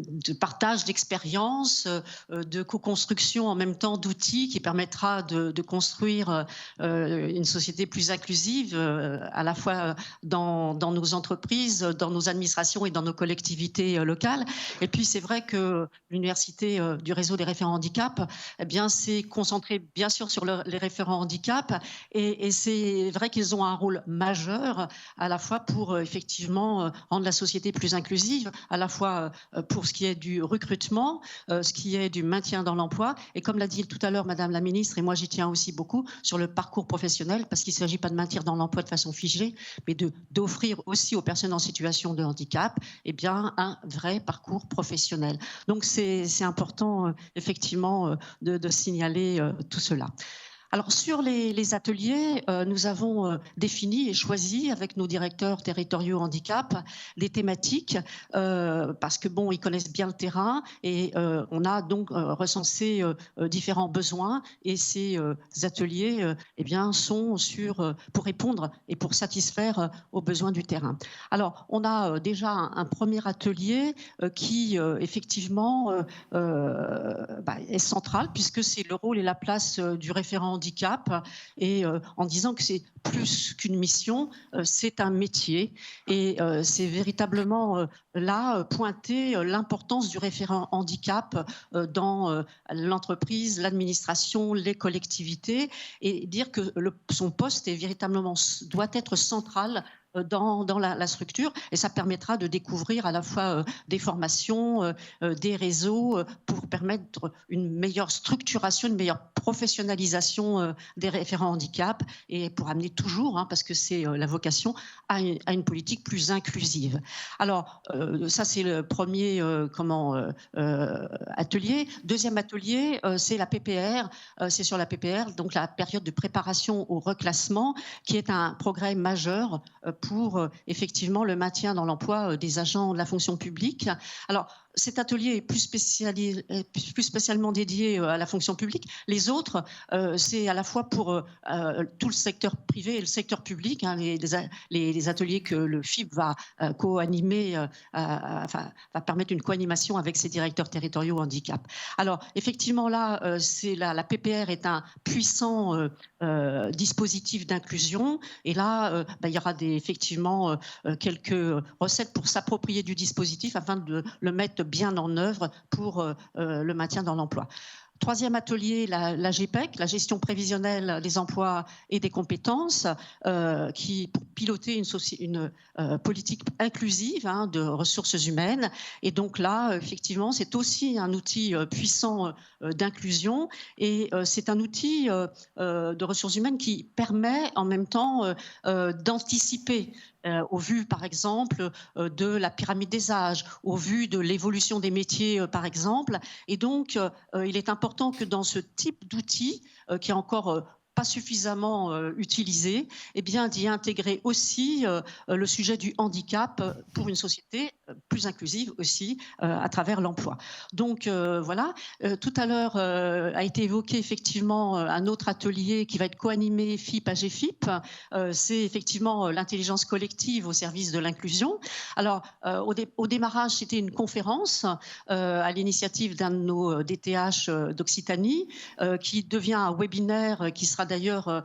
Speaker 11: de partage d'expériences, de co-construction en même temps d'outils qui permettra de construire une société plus inclusive, à la fois dans nos entreprises, dans nos administrations et dans nos collectivités locales. Et puis c'est vrai que l'université du réseau des référents handicap, eh bien, s'est concentrée bien sûr sur les référents handicap, et c'est vrai qu'ils ont un rôle majeur à la fois pour effectivement rendre la société plus inclusive, à la fois pour ce qui est du recrutement, ce qui est du maintien dans l'emploi, et comme l'a dit tout à l'heure Madame la Ministre, et moi j'y tiens aussi beaucoup, sur le parcours professionnel, parce qu'il ne s'agit pas de maintenir dans l'emploi de façon figée, mais d'offrir aussi aux personnes en situation de handicap eh bien, un vrai parcours professionnel. Donc c'est important effectivement de signaler tout cela. Alors sur les ateliers, nous avons défini et choisi avec nos directeurs territoriaux handicap des thématiques parce que bon, ils connaissent bien le terrain et on a donc recensé différents besoins, et ces ateliers eh bien, sont pour répondre et pour satisfaire aux besoins du terrain. Alors on a déjà un premier atelier qui effectivement est central, puisque c'est le rôle et la place du référent handicap, et en disant que c'est plus qu'une mission, c'est un métier, et c'est véritablement là pointer l'importance du référent handicap dans l'entreprise, l'administration, les collectivités, et dire que son poste est véritablement, doit être central dans la structure, et ça permettra de découvrir à la fois des formations, des réseaux pour permettre une meilleure structuration, une meilleure professionnalisation des référents handicap, et pour amener toujours, parce que c'est la vocation, à une politique plus inclusive. Alors ça c'est le premier atelier. Deuxième atelier, c'est la PPR, c'est sur la PPR, donc la période de préparation au reclassement, qui est un progrès majeur pour effectivement le maintien dans l'emploi des agents de la fonction publique. Alors, cet atelier est plus spécialement dédié à la fonction publique. Les autres, c'est à la fois pour tout le secteur privé et le secteur public, les ateliers que le FIP va co-animer, va permettre une co-animation avec ses directeurs territoriaux handicap. Alors, effectivement, là, la PPR est un puissant dispositif d'inclusion, et là, il y aura effectivement quelques recettes pour s'approprier du dispositif afin de le mettre bien en œuvre pour le maintien dans l'emploi. Troisième atelier, la GPEC, la gestion prévisionnelle des emplois et des compétences, qui pour piloter une politique inclusive de ressources humaines. Et donc là, effectivement, c'est aussi un outil puissant d'inclusion, et c'est un outil de ressources humaines qui permet en même temps d'anticiper au vu, par exemple, de la pyramide des âges, au vu de l'évolution des métiers, par exemple. Et donc, il est important que dans ce type d'outil, qui est encore pas suffisamment utilisé, eh bien d'y intégrer aussi le sujet du handicap pour une société plus inclusive aussi à travers l'emploi. Donc voilà, tout à l'heure a été évoqué effectivement un autre atelier qui va être co-animé FIP AGFIP, c'est effectivement l'intelligence collective au service de l'inclusion. Alors au démarrage, c'était une conférence à l'initiative d'un de nos DTH d'Occitanie qui devient un webinaire qui sera d'ailleurs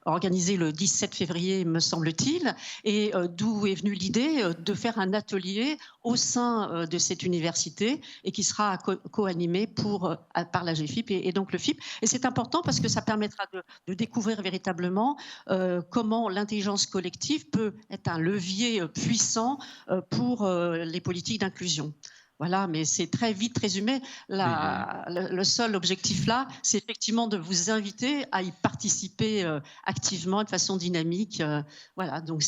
Speaker 11: organisé le 17 février, me semble-t-il, et d'où est venue l'idée de faire un atelier au sein de cette université, et qui sera co-animé par la GFIP et donc le FIP. Et c'est important parce que ça permettra de découvrir véritablement comment l'intelligence collective peut être un levier puissant pour les politiques d'inclusion. Voilà, mais c'est très vite résumé. Le seul objectif là, c'est effectivement de vous inviter à y participer activement, de façon dynamique. Voilà, donc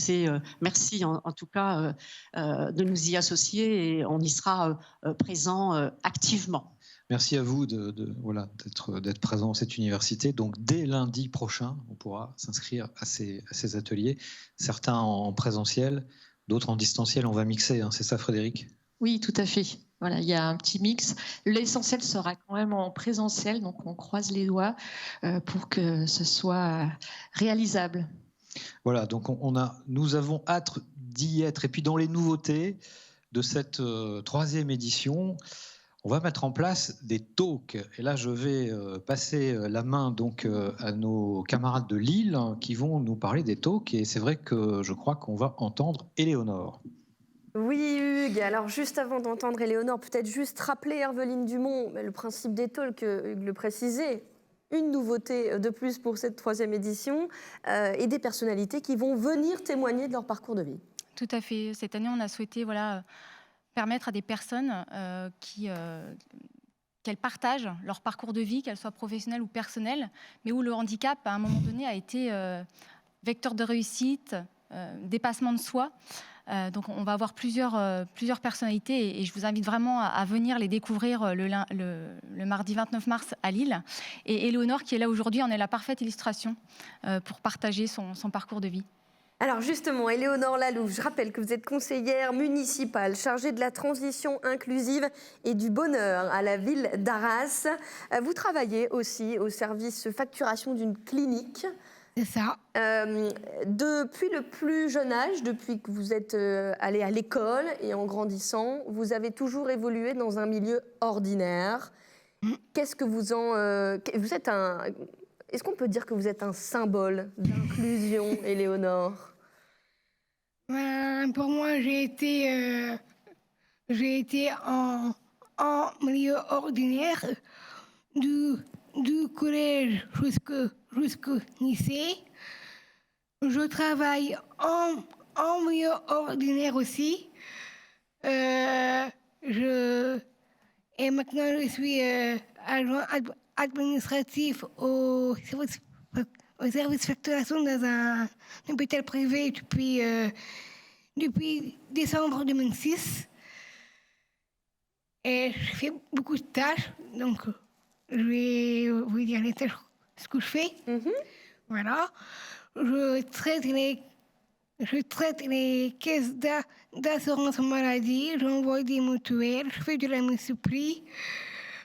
Speaker 11: merci en tout cas de nous y associer, et on y sera présent activement.
Speaker 1: Merci à vous d'être présent dans cette université. Donc dès lundi prochain, on pourra s'inscrire à ces ateliers, certains en présentiel, d'autres en distanciel. On va mixer, c'est ça Frédéric ?
Speaker 10: Oui, tout à fait. Voilà, il y a un petit mix. L'essentiel sera quand même en présentiel, donc on croise les doigts pour que ce soit réalisable.
Speaker 1: Voilà, donc nous avons hâte d'y être. Et puis dans les nouveautés, de cette troisième édition, on va mettre en place des talks. Et là, je vais passer la main donc à nos camarades de Lille hein, qui vont nous parler des talks. Et c'est vrai que je crois qu'on va entendre Éléonore.
Speaker 2: Oui, Hugues. Alors, juste avant d'entendre Éléonore, peut-être juste rappeler, Herveline Dumont, le principe des talks, Hugues le précisait. Une nouveauté de plus pour cette troisième édition et des personnalités qui vont venir témoigner de leur parcours de vie.
Speaker 7: Tout à fait. Cette année, on a souhaité permettre à des personnes qu'elles partagent leur parcours de vie, qu'elles soient professionnelles ou personnelles, mais où le handicap, à un moment donné, a été vecteur de réussite, dépassement de soi. Donc, on va avoir plusieurs personnalités et je vous invite vraiment à venir les découvrir le mardi 29 mars à Lille. Et Éléonore, qui est là aujourd'hui, en est la parfaite illustration pour partager son parcours de vie.
Speaker 2: Alors justement, Éléonore Lalouve, je rappelle que vous êtes conseillère municipale chargée de la transition inclusive et du bonheur à la ville d'Arras. Vous travaillez aussi au service facturation d'une clinique.
Speaker 12: C'est ça.
Speaker 2: Depuis le plus jeune âge, depuis que vous êtes allé à l'école et en grandissant, vous avez toujours évolué dans un milieu ordinaire. Qu'est-ce que vous en... vous êtes un... Est-ce qu'on peut dire que vous êtes un symbole d'inclusion, Éléonore ?
Speaker 12: Pour moi, j'ai été en milieu ordinaire, du collège jusqu'au lycée. Je travaille en milieu ordinaire aussi. Et maintenant, je suis agent administratif au service facturation dans un hôpital privé depuis décembre 2006. Et je fais beaucoup de tâches, donc je vais vous dire les tâches, ce que je fais. Voilà. Je traite les caisses d'assurance maladie, j'envoie des mutuelles, je fais de la mise au prix,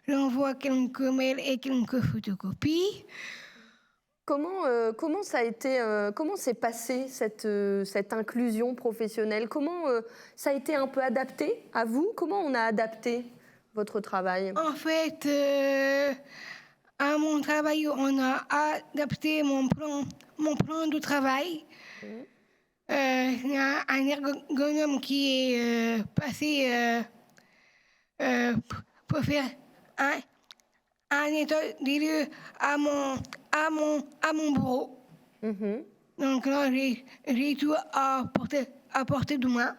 Speaker 12: j'envoie quelques mails et quelques photocopies.
Speaker 2: Comment ça a été, comment s'est passée cette inclusion professionnelle ? Comment ça a été un peu adapté à vous ? Comment on a adapté votre travail ?
Speaker 12: En fait, à mon travail, on a adapté mon plan de travail. Il y a un ergonome qui est passé pour faire un état des lieux à mon bureau. Donc là, j'ai tout à portée de main.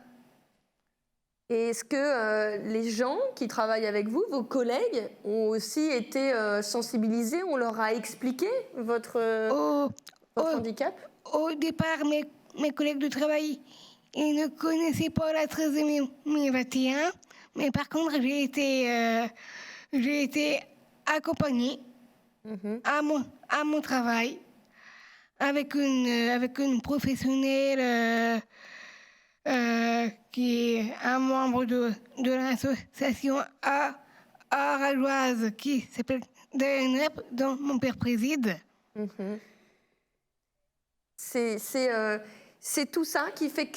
Speaker 2: Et est-ce que les gens qui travaillent avec vous, vos collègues, ont aussi été sensibilisés ? On leur a expliqué votre handicap ?
Speaker 12: Au départ, mes collègues de travail, ils ne connaissaient pas la trisomie 21, mais par contre, j'ai été accompagnée à mon travail avec une professionnelle qui est un membre de l'association arageoise qui s'appelle DNEP, dont mon père préside.
Speaker 2: C'est tout ça qui fait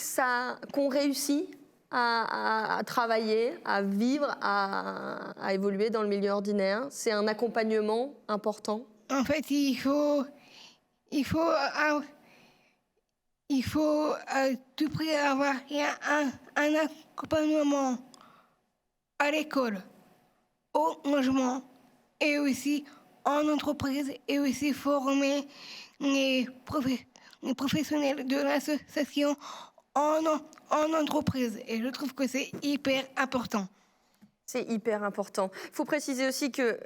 Speaker 2: qu'on réussit à travailler, à vivre, à évoluer dans le milieu ordinaire. C'est un accompagnement important.
Speaker 12: En fait, il faut à tout prix avoir un accompagnement à l'école, au logement et aussi en entreprise et aussi former les professionnels de l'association en entreprise. Et je trouve que c'est hyper important.
Speaker 2: C'est hyper important. Il faut préciser aussi que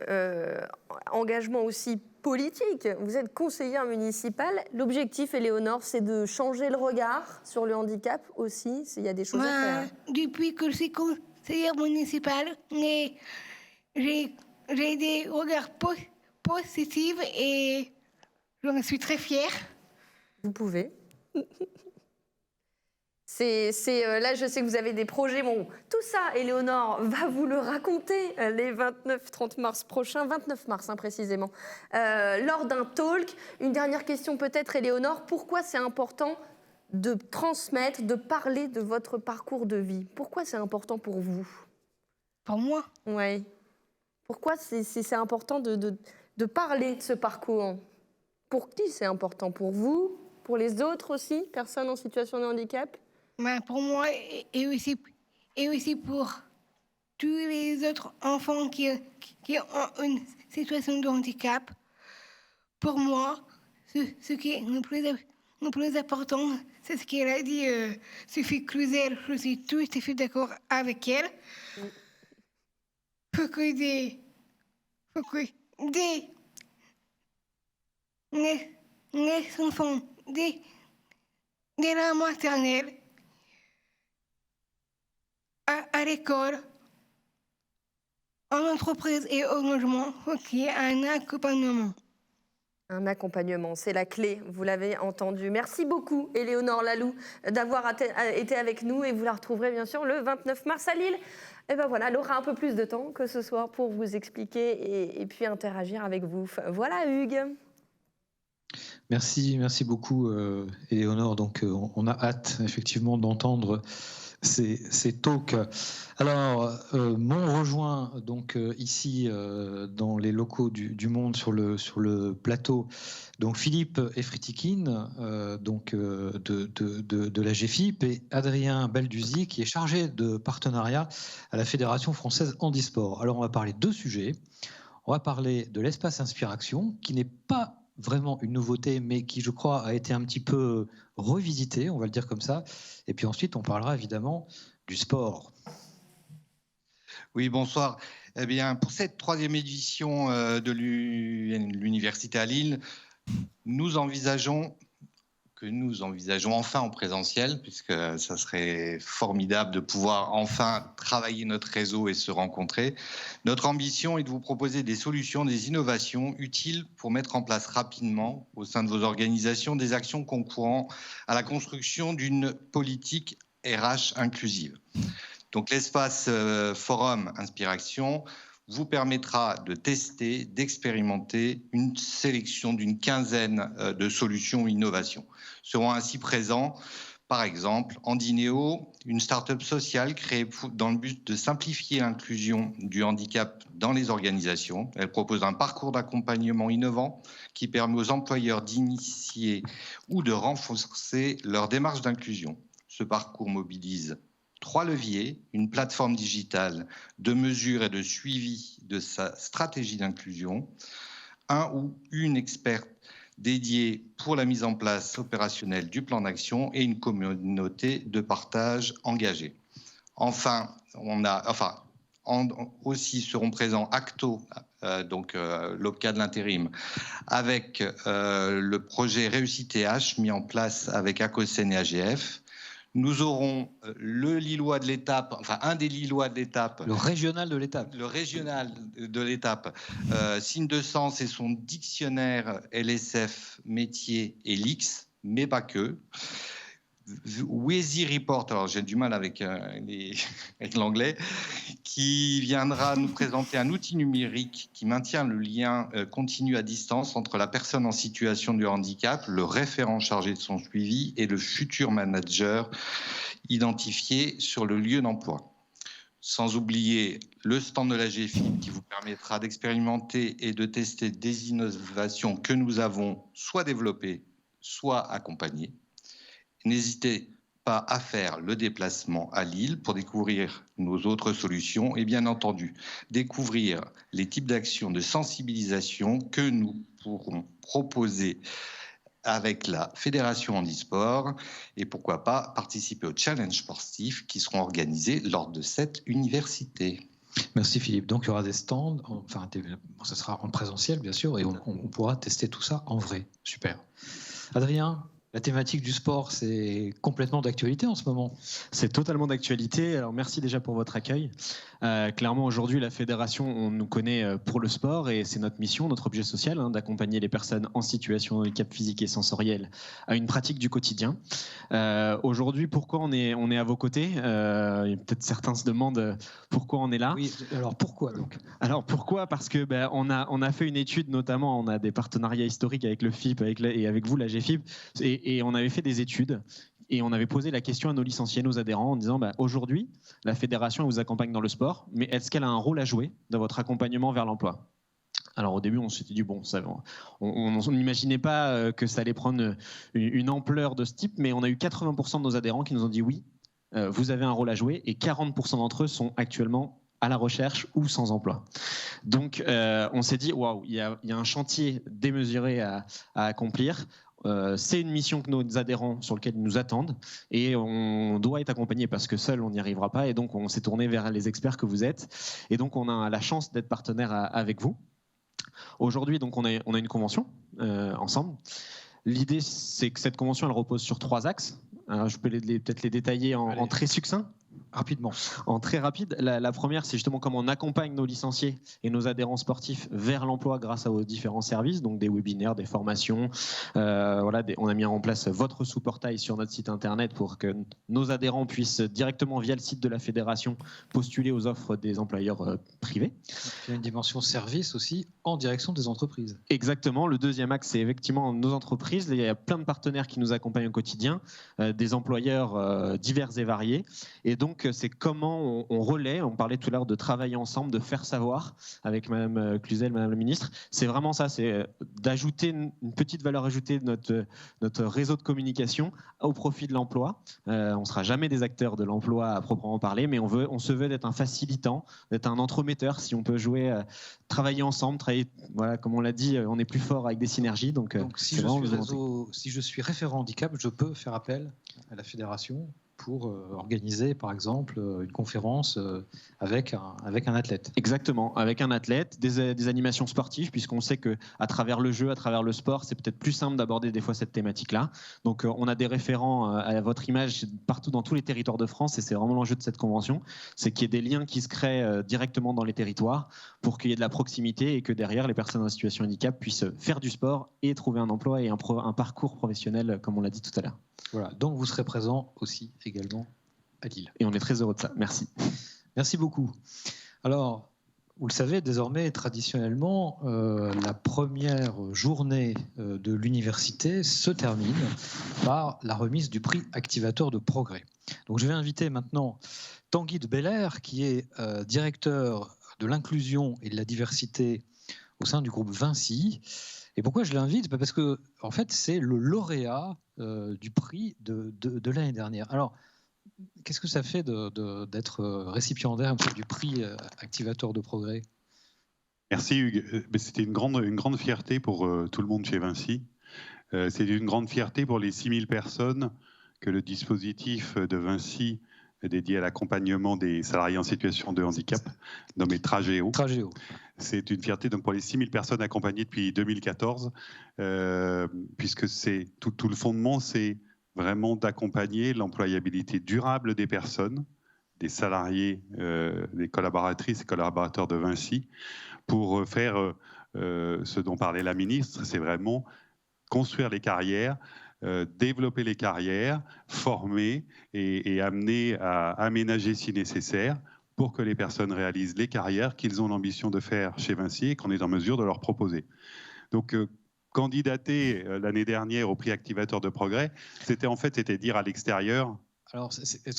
Speaker 2: engagement aussi politique. Vous êtes conseillère municipale. L'objectif, Éléonore, c'est de changer le regard sur le handicap aussi. Il y a des choses à faire.
Speaker 12: Depuis que je suis conseillère municipale, j'ai des regards positifs et j'en suis très fière.
Speaker 2: Vous pouvez. Là, je sais que vous avez des projets. Bon, tout ça, Éléonore va vous le raconter les 29-30 mars prochains, 29 mars précisément, lors d'un talk. Une dernière question peut-être, Éléonore. Pourquoi c'est important de transmettre, de parler de votre parcours de vie. Pourquoi c'est important pour vous?
Speaker 12: Pour moi?
Speaker 2: Oui. Pourquoi c'est important de parler de ce parcours? Pour qui c'est important? Pour vous? Pour les autres aussi, personnes en situation de handicap?
Speaker 12: Pour moi et aussi pour tous les autres enfants qui ont une situation de handicap. Pour moi, ce qui est le plus important, c'est ce qu'elle a dit, Sophie Cluzel. Je suis tout à fait d'accord avec elle. Faut que les enfants, dès la maternelle, à l'école, en entreprise et au logement, faut qu'il y ait un accompagnement.
Speaker 2: Un accompagnement, c'est la clé, vous l'avez entendu. Merci beaucoup, Éléonore Laloux, d'avoir été avec nous et vous la retrouverez bien sûr le 29 mars à Lille. Et ben voilà, elle aura un peu plus de temps que ce soir pour vous expliquer et puis interagir avec vous. Voilà, Hugues.
Speaker 1: Merci beaucoup, Éléonore. Donc, on a hâte effectivement d'entendre ces talks. Alors, m'ont rejoint donc ici dans les locaux du Monde sur le plateau, donc Philippe Efritikine de la GFIP et Adrien Balduzzi qui est chargé de partenariat à la Fédération française handisport. Alors, on va parler de deux sujets. On va parler de l'espace Inspiration qui n'est pas vraiment une nouveauté, mais qui, je crois, a été un petit peu revisité, on va le dire comme ça. Et puis ensuite, on parlera évidemment du sport.
Speaker 13: Oui, bonsoir. Eh bien, pour cette troisième édition de l'Université à Lille, nous envisageons enfin en présentiel, puisque ça serait formidable de pouvoir enfin travailler notre réseau et se rencontrer. Notre ambition est de vous proposer des solutions, des innovations utiles pour mettre en place rapidement, au sein de vos organisations, des actions concourant à la construction d'une politique RH inclusive. Donc l'espace Forum Inspiration vous permettra de tester, d'expérimenter une sélection d'une quinzaine de solutions ou innovations. Seront ainsi présents, par exemple, Handineo, une start-up sociale créée dans le but de simplifier l'inclusion du handicap dans les organisations. Elle propose un parcours d'accompagnement innovant qui permet aux employeurs d'initier ou de renforcer leur démarche d'inclusion. Ce parcours mobilise 3 leviers, une plateforme digitale de mesure et de suivi de sa stratégie d'inclusion, un ou une experte dédiée pour la mise en place opérationnelle du plan d'action et une communauté de partage engagée. Enfin, aussi seront présents Acto, l'OPCA de l'intérim, avec le projet Réussite TH mis en place avec ACOSEN et AGF. Nous aurons le Lillois de l'étape, enfin un des Lillois de l'étape.
Speaker 1: Le régional de l'étape.
Speaker 13: Le régional de l'étape. Signe de Sens et son dictionnaire LSF, métier et l'X, mais pas que. Weezy Report, alors j'ai du mal avec l'anglais, qui viendra nous présenter un outil numérique qui maintient le lien continu à distance entre la personne en situation de handicap, le référent chargé de son suivi et le futur manager identifié sur le lieu d'emploi. Sans oublier le stand de la GFIP qui vous permettra d'expérimenter et de tester des innovations que nous avons soit développées, soit accompagnées. N'hésitez pas à faire le déplacement à Lille pour découvrir nos autres solutions et bien entendu découvrir les types d'actions de sensibilisation que nous pourrons proposer avec la Fédération Handisport et pourquoi pas participer aux challenges sportifs qui seront organisés lors de cette université.
Speaker 1: Merci Philippe. Donc il y aura des stands, ça sera en présentiel bien sûr et on pourra tester tout ça en vrai. Super. Adrien, la thématique du sport, c'est complètement d'actualité en ce moment.
Speaker 14: C'est totalement d'actualité. Alors merci déjà pour votre accueil. Clairement, aujourd'hui, la fédération, on nous connaît pour le sport et c'est notre mission, notre objet social, d'accompagner les personnes en situation de handicap physique et sensoriel à une pratique du quotidien. Aujourd'hui, pourquoi on est à vos côtés peut-être certains se demandent pourquoi on est là.
Speaker 1: Oui, alors pourquoi donc?
Speaker 14: Alors pourquoi? Parce que on a fait une étude, notamment, on a des partenariats historiques avec le FIP et avec vous, la GFIP, et on avait fait des études. Et on avait posé la question à nos licenciés, nos adhérents, en disant aujourd'hui, la fédération vous accompagne dans le sport, mais est-ce qu'elle a un rôle à jouer dans votre accompagnement vers l'emploi ? Alors au début, on s'était dit, on n'imaginait pas que ça allait prendre une ampleur de ce type, mais on a eu 80% de nos adhérents qui nous ont dit oui, vous avez un rôle à jouer, et 40% d'entre eux sont actuellement à la recherche ou sans emploi. Donc on s'est dit, waouh, il y a un chantier démesuré à accomplir. C'est une mission que nos adhérents sur laquelle ils nous attendent et on doit être accompagné parce que seul on n'y arrivera pas et donc on s'est tourné vers les experts que vous êtes et donc on a la chance d'être partenaire avec vous. Aujourd'hui donc on a une convention ensemble. L'idée c'est que cette convention elle repose sur 3 axes. Alors, je peux peut-être les détailler en très succinct.
Speaker 1: Rapidement.
Speaker 14: En très rapide. La première, c'est justement comment on accompagne nos licenciés et nos adhérents sportifs vers l'emploi grâce à vos différents services, donc des webinaires, des formations. On a mis en place votre sous-portail sur notre site internet pour que nos adhérents puissent directement via le site de la fédération postuler aux offres des employeurs privés.
Speaker 1: Il y a une dimension service aussi en direction des entreprises.
Speaker 14: Exactement. Le deuxième axe, c'est effectivement nos entreprises. Il y a plein de partenaires qui nous accompagnent au quotidien, des employeurs divers et variés. Et donc, c'est comment on relaie, on parlait tout à l'heure de travailler ensemble, de faire savoir avec Madame Cluzel, Madame la Ministre. C'est vraiment ça, c'est d'ajouter une petite valeur ajoutée de notre réseau de communication au profit de l'emploi. On ne sera jamais des acteurs de l'emploi à proprement parler, mais on se veut d'être un facilitant, d'être un entremetteur, si on peut jouer, travailler ensemble, voilà, comme on l'a dit, on est plus fort avec des synergies. Donc
Speaker 1: si je suis référent handicap, je peux faire appel à la fédération pour organiser, par exemple, une conférence avec un athlète.
Speaker 14: Exactement, avec un athlète, des animations sportives, puisqu'on sait qu'à travers le jeu, à travers le sport, c'est peut-être plus simple d'aborder des fois cette thématique-là. Donc on a des référents à votre image partout dans tous les territoires de France, et c'est vraiment l'enjeu de cette convention, c'est qu'il y ait des liens qui se créent directement dans les territoires pour qu'il y ait de la proximité et que derrière, les personnes en situation de handicap puissent faire du sport et trouver un emploi et un parcours professionnel, comme on l'a dit tout à l'heure.
Speaker 1: Voilà, donc vous serez présent aussi également à Lille.
Speaker 14: Et on est très heureux de ça. Merci.
Speaker 1: Merci beaucoup. Alors, vous le savez, désormais, traditionnellement, la première journée de l'université se termine par la remise du prix Activateur de Progrès. Donc, je vais inviter maintenant Tanguy de Belair, qui est directeur de l'inclusion et de la diversité au sein du groupe Vinci. Et pourquoi je l'invite ? Parce que, en fait, c'est le lauréat du prix de l'année dernière. Alors, qu'est-ce que ça fait d'être récipiendaire du prix Activateur de Progrès ?
Speaker 15: Merci Hugues. C'était une grande fierté pour tout le monde chez Vinci. C'est une grande fierté pour les 6000 personnes que le dispositif de Vinci dédié à l'accompagnement des salariés en situation de handicap, nommé Tragéo. C'est une fierté donc pour les 6000 personnes accompagnées depuis 2014, puisque c'est tout le fondement, c'est vraiment d'accompagner l'employabilité durable des personnes, des salariés, des collaboratrices et collaborateurs de Vinci, pour faire ce dont parlait la ministre, c'est vraiment construire les carrières, développer les carrières, former et amener à aménager si nécessaire pour que les personnes réalisent les carrières qu'ils ont l'ambition de faire chez Vinci et qu'on est en mesure de leur proposer. Donc, candidater l'année dernière au prix Activateur de Progrès, c'était dire à l'extérieur.
Speaker 1: Alors,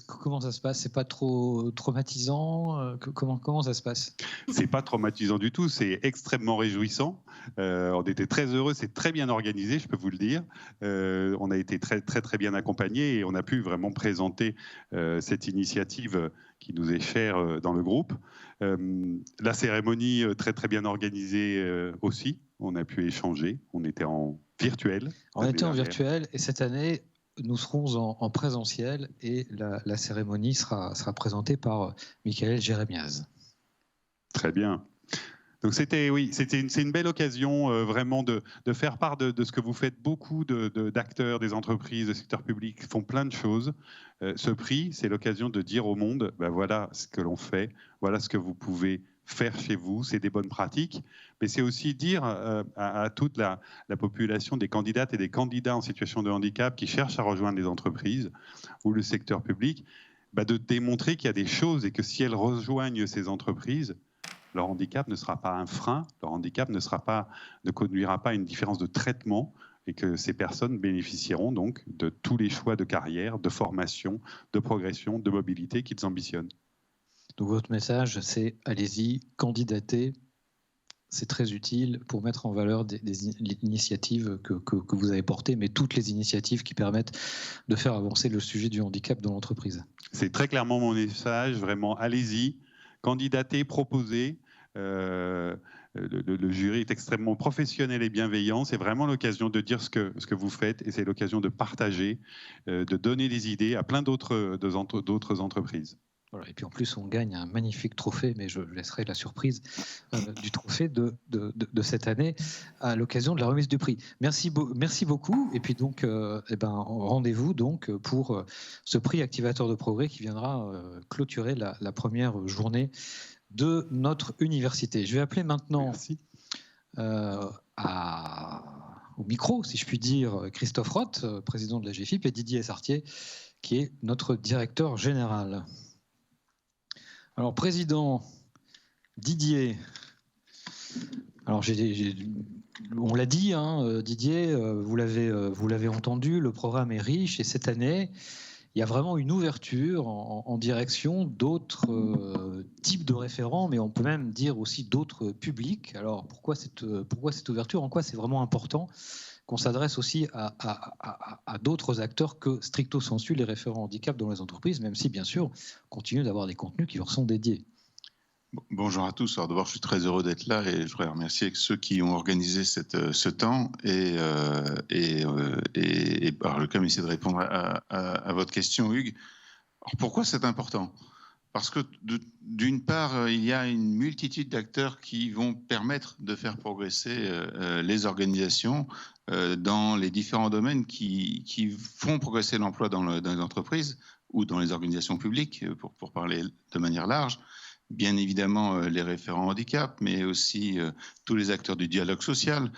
Speaker 1: comment ça se passe ? C'est pas trop traumatisant ? Comment ça se passe ?
Speaker 15: C'est pas traumatisant du tout, c'est extrêmement réjouissant. On était très heureux, c'est très bien organisé, je peux vous le dire. On a été très bien accompagnés et on a pu vraiment présenter cette initiative qui nous est chère dans le groupe. La cérémonie très bien organisée aussi. On a pu échanger. On était en virtuel.
Speaker 1: On était en virtuel et cette année, nous serons en présentiel et la cérémonie sera présentée par Michael Jérémiaz.
Speaker 15: Très bien. Donc c'est une belle occasion vraiment de faire part de ce que vous faites. Beaucoup d'acteurs, des entreprises, des secteurs publics font plein de choses. Ce prix, c'est l'occasion de dire au monde, voilà ce que l'on fait, voilà ce que vous pouvez faire chez vous, c'est des bonnes pratiques, mais c'est aussi dire à toute la population des candidates et des candidats en situation de handicap qui cherchent à rejoindre les entreprises ou le secteur public, de démontrer qu'il y a des choses et que si elles rejoignent ces entreprises, leur handicap ne sera pas un frein, leur handicap ne conduira pas à une différence de traitement, et que ces personnes bénéficieront donc de tous les choix de carrière, de formation, de progression, de mobilité qu'ils ambitionnent.
Speaker 1: Donc votre message, c'est allez-y, candidatez. C'est très utile pour mettre en valeur des initiatives que vous avez portées, mais toutes les initiatives qui permettent de faire avancer le sujet du handicap dans l'entreprise.
Speaker 15: C'est très clairement mon message, vraiment, allez-y, candidatez, proposez. Le jury est extrêmement professionnel et bienveillant. C'est vraiment l'occasion de dire ce que vous faites et c'est l'occasion de partager, de donner des idées à plein d'autres entreprises.
Speaker 1: Voilà, et puis en plus, on gagne un magnifique trophée, mais je laisserai la surprise du trophée de cette année à l'occasion de la remise du prix. Merci beaucoup. Et puis donc, rendez-vous donc pour ce prix Activateur de Progrès qui viendra clôturer la première journée de notre université. Je vais appeler maintenant au micro, si je puis dire, Christophe Roth, président de la GFIP, et Didier Essartier, qui est notre directeur général. Alors, président Didier, alors on l'a dit, hein, Didier, vous l'avez entendu, le programme est riche et cette année, il y a vraiment une ouverture en direction d'autres types de référents, mais on peut même dire aussi d'autres publics. Alors, pourquoi cette ouverture? En quoi c'est vraiment important qu'on s'adresse aussi à d'autres acteurs que stricto sensu les référents handicap dans les entreprises, même si, bien sûr, on continue d'avoir des contenus qui leur sont dédiés.
Speaker 16: Bonjour à tous. Alors d'abord, je suis très heureux d'être là et je voudrais remercier ceux qui ont organisé ce temps et comme essayer de répondre à votre question, Hugues. Alors pourquoi c'est important? Parce que d'une part, il y a une multitude d'acteurs qui vont permettre de faire progresser les organisations dans les différents domaines qui font progresser l'emploi dans les entreprises ou dans les organisations publiques, pour parler de manière large. Bien évidemment les référents handicap, mais aussi tous les acteurs du dialogue social,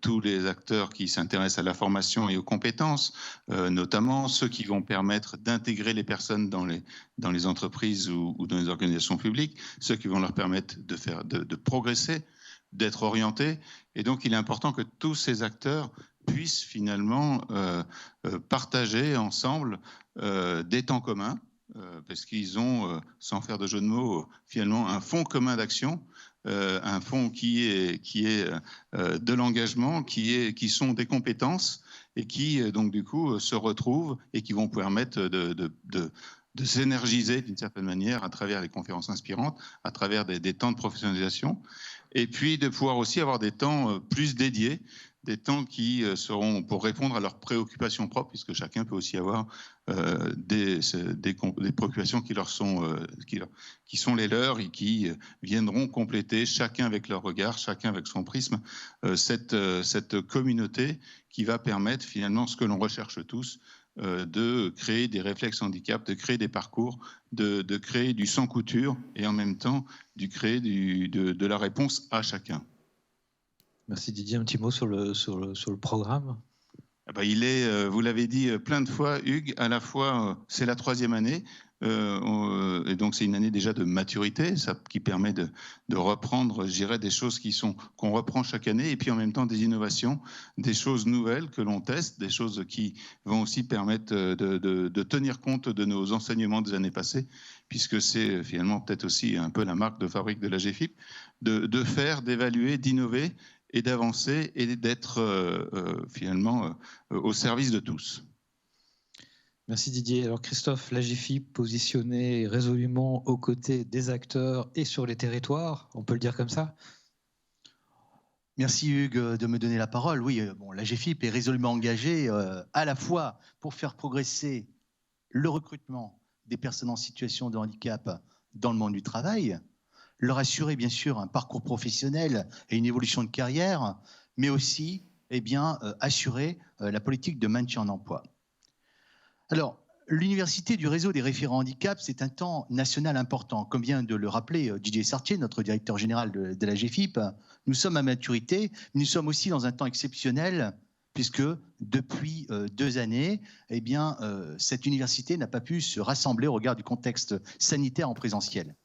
Speaker 16: tous les acteurs qui s'intéressent à la formation et aux compétences, notamment ceux qui vont permettre d'intégrer les personnes dans les entreprises ou dans les organisations publiques, ceux qui vont leur permettre de progresser, d'être orientés. Et donc il est important que tous ces acteurs puissent finalement partager ensemble des temps communs, parce qu'ils ont, sans faire de jeu de mots, finalement un fonds commun d'action, un fonds qui est de l'engagement, qui sont des compétences et qui donc du coup se retrouvent et qui vont permettre de s'énergiser d'une certaine manière à travers les conférences inspirantes, à travers des temps de professionnalisation, et puis de pouvoir aussi avoir des temps plus dédiés, des temps qui seront pour répondre à leurs préoccupations propres, puisque chacun peut aussi avoir des préoccupations qui sont les leurs et qui viendront compléter, chacun avec leur regard, chacun avec son prisme, cette communauté qui va permettre finalement ce que l'on recherche tous, de créer des réflexes handicap, de créer des parcours, de créer du sans couture et en même temps de créer de la réponse à chacun.
Speaker 1: Merci Didier. Un petit mot sur le programme.
Speaker 16: Il est, vous l'avez dit plein de fois, Hugues, à la fois c'est la 3e année, et donc c'est une année déjà de maturité, qui permet de reprendre, je dirais, des choses qu'on reprend chaque année, et puis en même temps des innovations, des choses nouvelles que l'on teste, des choses qui vont aussi permettre de tenir compte de nos enseignements des années passées, puisque c'est finalement peut-être aussi un peu la marque de fabrique de la GFIP, de faire, d'évaluer, d'innover, et d'avancer et d'être finalement au service de tous.
Speaker 1: Merci Didier. Alors Christophe, la GFIP positionnée résolument aux côtés des acteurs et sur les territoires, on peut le dire comme ça?
Speaker 3: Merci Hugues de me donner la parole. Oui, la GFIP est résolument engagée à la fois pour faire progresser le recrutement des personnes en situation de handicap dans le monde du travail, leur assurer bien sûr un parcours professionnel et une évolution de carrière, mais aussi assurer la politique de maintien en emploi. Alors, l'université du réseau des référents handicap, c'est un temps national important. Comme vient de le rappeler Didier Essartier, notre directeur général de la GFIP, nous sommes à maturité, mais nous sommes aussi dans un temps exceptionnel, puisque depuis 2 années, cette université n'a pas pu se rassembler au regard du contexte sanitaire en présentiel.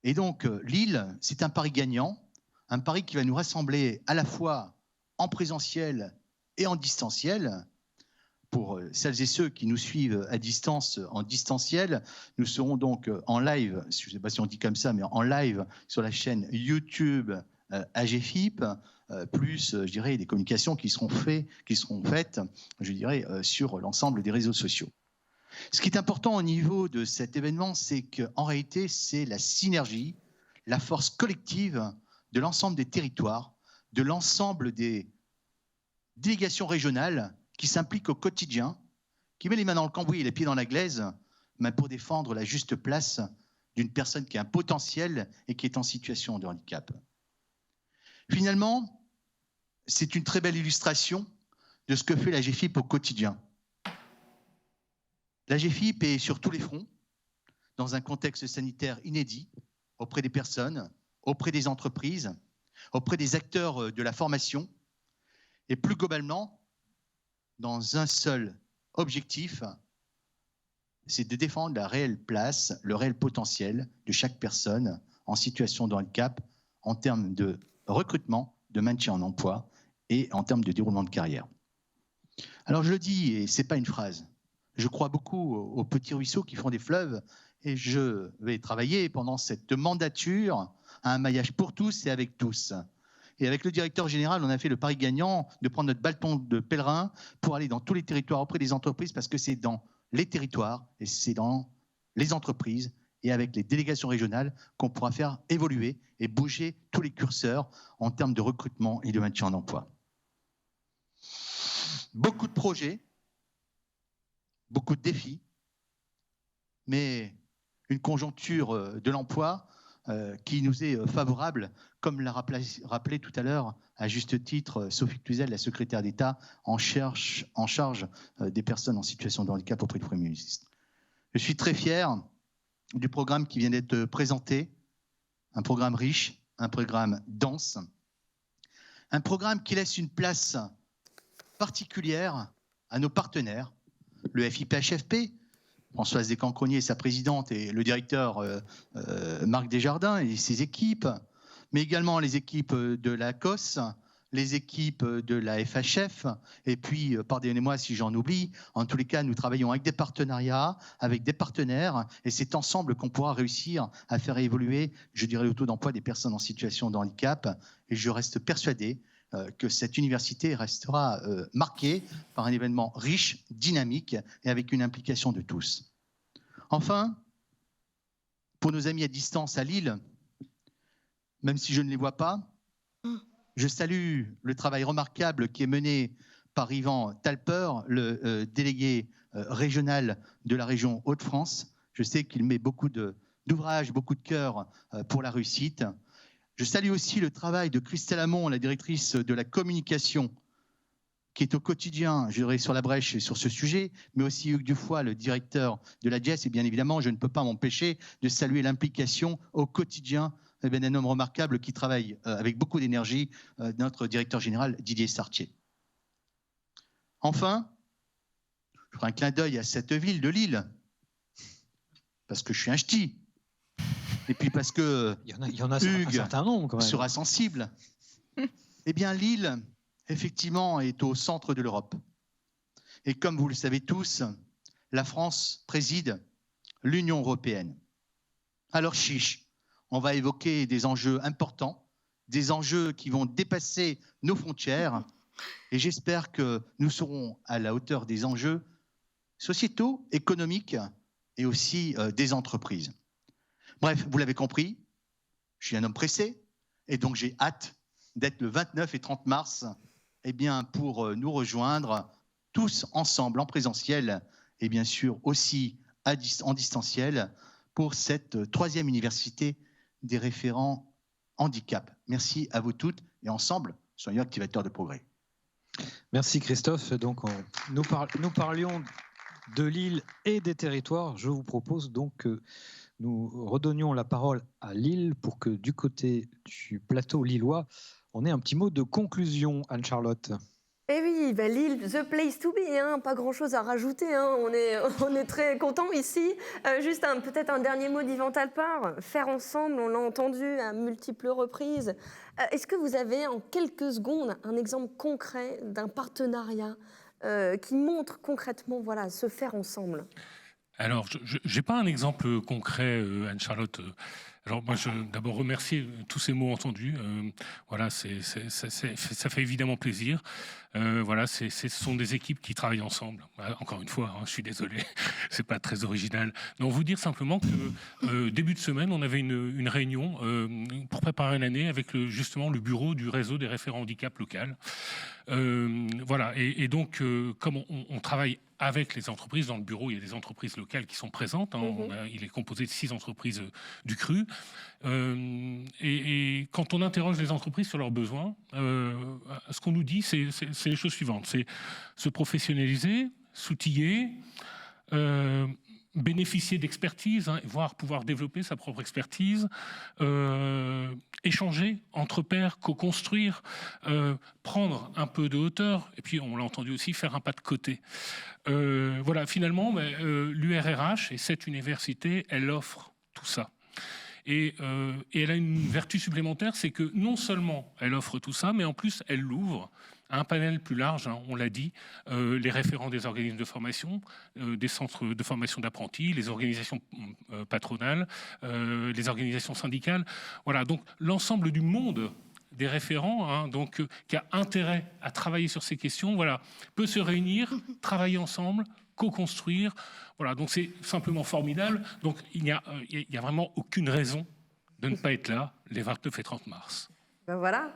Speaker 3: Et donc, Lille, c'est un pari gagnant, un pari qui va nous rassembler à la fois en présentiel et en distanciel. Pour celles et ceux qui nous suivent à distance, en distanciel, nous serons donc en live, je ne sais pas si on dit comme ça, mais en live sur la chaîne YouTube AGFIP, plus, je dirais, des communications qui seront faites, je dirais, sur l'ensemble des réseaux sociaux. Ce qui est important au niveau de cet événement, c'est qu'en réalité, c'est la synergie, la force collective de l'ensemble des territoires, de l'ensemble des délégations régionales qui s'impliquent au quotidien, qui met les mains dans le cambouis et les pieds dans la glaise, mais pour défendre la juste place d'une personne qui a un potentiel et qui est en situation de handicap. Finalement, c'est une très belle illustration de ce que fait la GFIP au quotidien. La GFIP est sur tous les fronts, dans un contexte sanitaire inédit, auprès des personnes, auprès des entreprises, auprès des acteurs de la formation, et plus globalement, dans un seul objectif, c'est de défendre la réelle place, le réel potentiel de chaque personne en situation de handicap en termes de recrutement, de maintien en emploi et en termes de déroulement de carrière. Alors je le dis, et ce n'est pas une phrase, je crois beaucoup aux petits ruisseaux qui font des fleuves et je vais travailler pendant cette mandature à un maillage pour tous et avec tous. Et avec le directeur général, on a fait le pari gagnant de prendre notre bâton de pèlerin pour aller dans tous les territoires auprès des entreprises parce que c'est dans les territoires et c'est dans les entreprises et avec les délégations régionales qu'on pourra faire évoluer et bouger tous les curseurs en termes de recrutement et de maintien en emploi. Beaucoup de projets, beaucoup de défis, mais une conjoncture de l'emploi qui nous est favorable, comme l'a rappelé tout à l'heure, à juste titre, Sophie Cluzel, la secrétaire d'État en charge des personnes en situation de handicap auprès du Premier ministre. Je suis très fier du programme qui vient d'être présenté, un programme riche, un programme dense, un programme qui laisse une place particulière à nos partenaires, le FIPHFP, Françoise Descamps-Cronier, sa présidente, et le directeur Marc Desjardins et ses équipes, mais également les équipes de la COS, les équipes de la FHF, et puis, pardonnez-moi si j'en oublie, en tous les cas, nous travaillons avec des partenariats, avec des partenaires, et c'est ensemble qu'on pourra réussir à faire évoluer, je dirais, le taux d'emploi des personnes en situation de handicap, et je reste persuadé que cette université restera marquée par un événement riche, dynamique et avec une implication de tous. Enfin, pour nos amis à distance à Lille, même si je ne les vois pas, je salue le travail remarquable qui est mené par Yvan Talper, le délégué régional de la région Hauts-de-France. Je sais qu'il met beaucoup d'ouvrages, beaucoup de cœur pour la réussite. Je salue aussi le travail de Christelle Hamon, la directrice de la communication, qui est au quotidien, je dirais, sur la brèche sur ce sujet, mais aussi Hugues Dufoy, le directeur de la DIES. Et bien évidemment, je ne peux pas m'empêcher de saluer l'implication au quotidien d'un homme remarquable qui travaille avec beaucoup d'énergie, notre directeur général Didier Sartier. Enfin, je ferai un clin d'œil à cette ville de Lille, parce que je suis un ch'ti. Et puis parce que
Speaker 1: il y en a
Speaker 3: Hugues
Speaker 1: un certain nombre quand même.
Speaker 3: Sera sensible. Eh bien, Lille, effectivement, est au centre de l'Europe. Et comme vous le savez tous, la France préside l'Union européenne. Alors, chiche, on va évoquer des enjeux importants, des enjeux qui vont dépasser nos frontières. Et j'espère que nous serons à la hauteur des enjeux sociétaux, économiques et aussi des entreprises. Bref, vous l'avez compris, je suis un homme pressé et donc j'ai hâte d'être le 29 et 30 mars pour nous rejoindre tous ensemble en présentiel et bien sûr aussi en distanciel pour cette 3e université des référents handicap. Merci à vous toutes et ensemble, soyons activateurs de progrès.
Speaker 1: Merci Christophe. Donc nous parlions de Lille et des territoires. Je vous propose donc que nous redonnions la parole à Lille pour que du côté du plateau lillois, on ait un petit mot de conclusion, Anne-Charlotte.
Speaker 2: Eh oui, bah Lille, the place to be, hein, pas grand-chose à rajouter, hein, on est très contents ici. Juste peut-être un dernier mot d'Yvan Talpart, faire ensemble, on l'a entendu à multiples reprises. Est-ce que vous avez en quelques secondes un exemple concret d'un partenariat qui montre concrètement ce faire ensemble ?
Speaker 5: Alors, je n'ai pas un exemple concret, Anne-Charlotte. Alors moi, je d'abord remercier tous ces mots entendus. Voilà, ça fait évidemment plaisir. Voilà, ce sont des équipes qui travaillent ensemble. Encore une fois, hein, je suis désolé, c'est pas très original. Donc, vous dire simplement que début de semaine, on avait une réunion pour préparer l'année avec justement le bureau du réseau des référents handicap local. Voilà, et donc comme on travaille avec les entreprises, dans le bureau, il y a des entreprises locales qui sont présentes. Hein, il est composé de 6 entreprises du CRU. Et quand on interroge les entreprises sur leurs besoins, ce qu'on nous dit, c'est les choses suivantes. C'est se professionnaliser, s'outiller, bénéficier d'expertise, hein, voire pouvoir développer sa propre expertise, échanger entre pairs, co-construire, prendre un peu de hauteur, et puis on l'a entendu aussi, faire un pas de côté. Voilà, finalement, l'URRH et cette université, elle offre tout ça. Et elle a une vertu supplémentaire, c'est que non seulement elle offre tout ça, mais en plus elle l'ouvre à un panel plus large, hein, on l'a dit, les référents des organismes de formation, des centres de formation d'apprentis, les organisations patronales, les organisations syndicales. Voilà, donc l'ensemble du monde des référents, hein, donc, qui a intérêt à travailler sur ces questions, voilà, peut se réunir, travailler ensemble, co-construire. Voilà, donc c'est simplement formidable. Donc il n'y a vraiment aucune raison de ne pas être là les 29 et 30 mars.
Speaker 2: Ben voilà,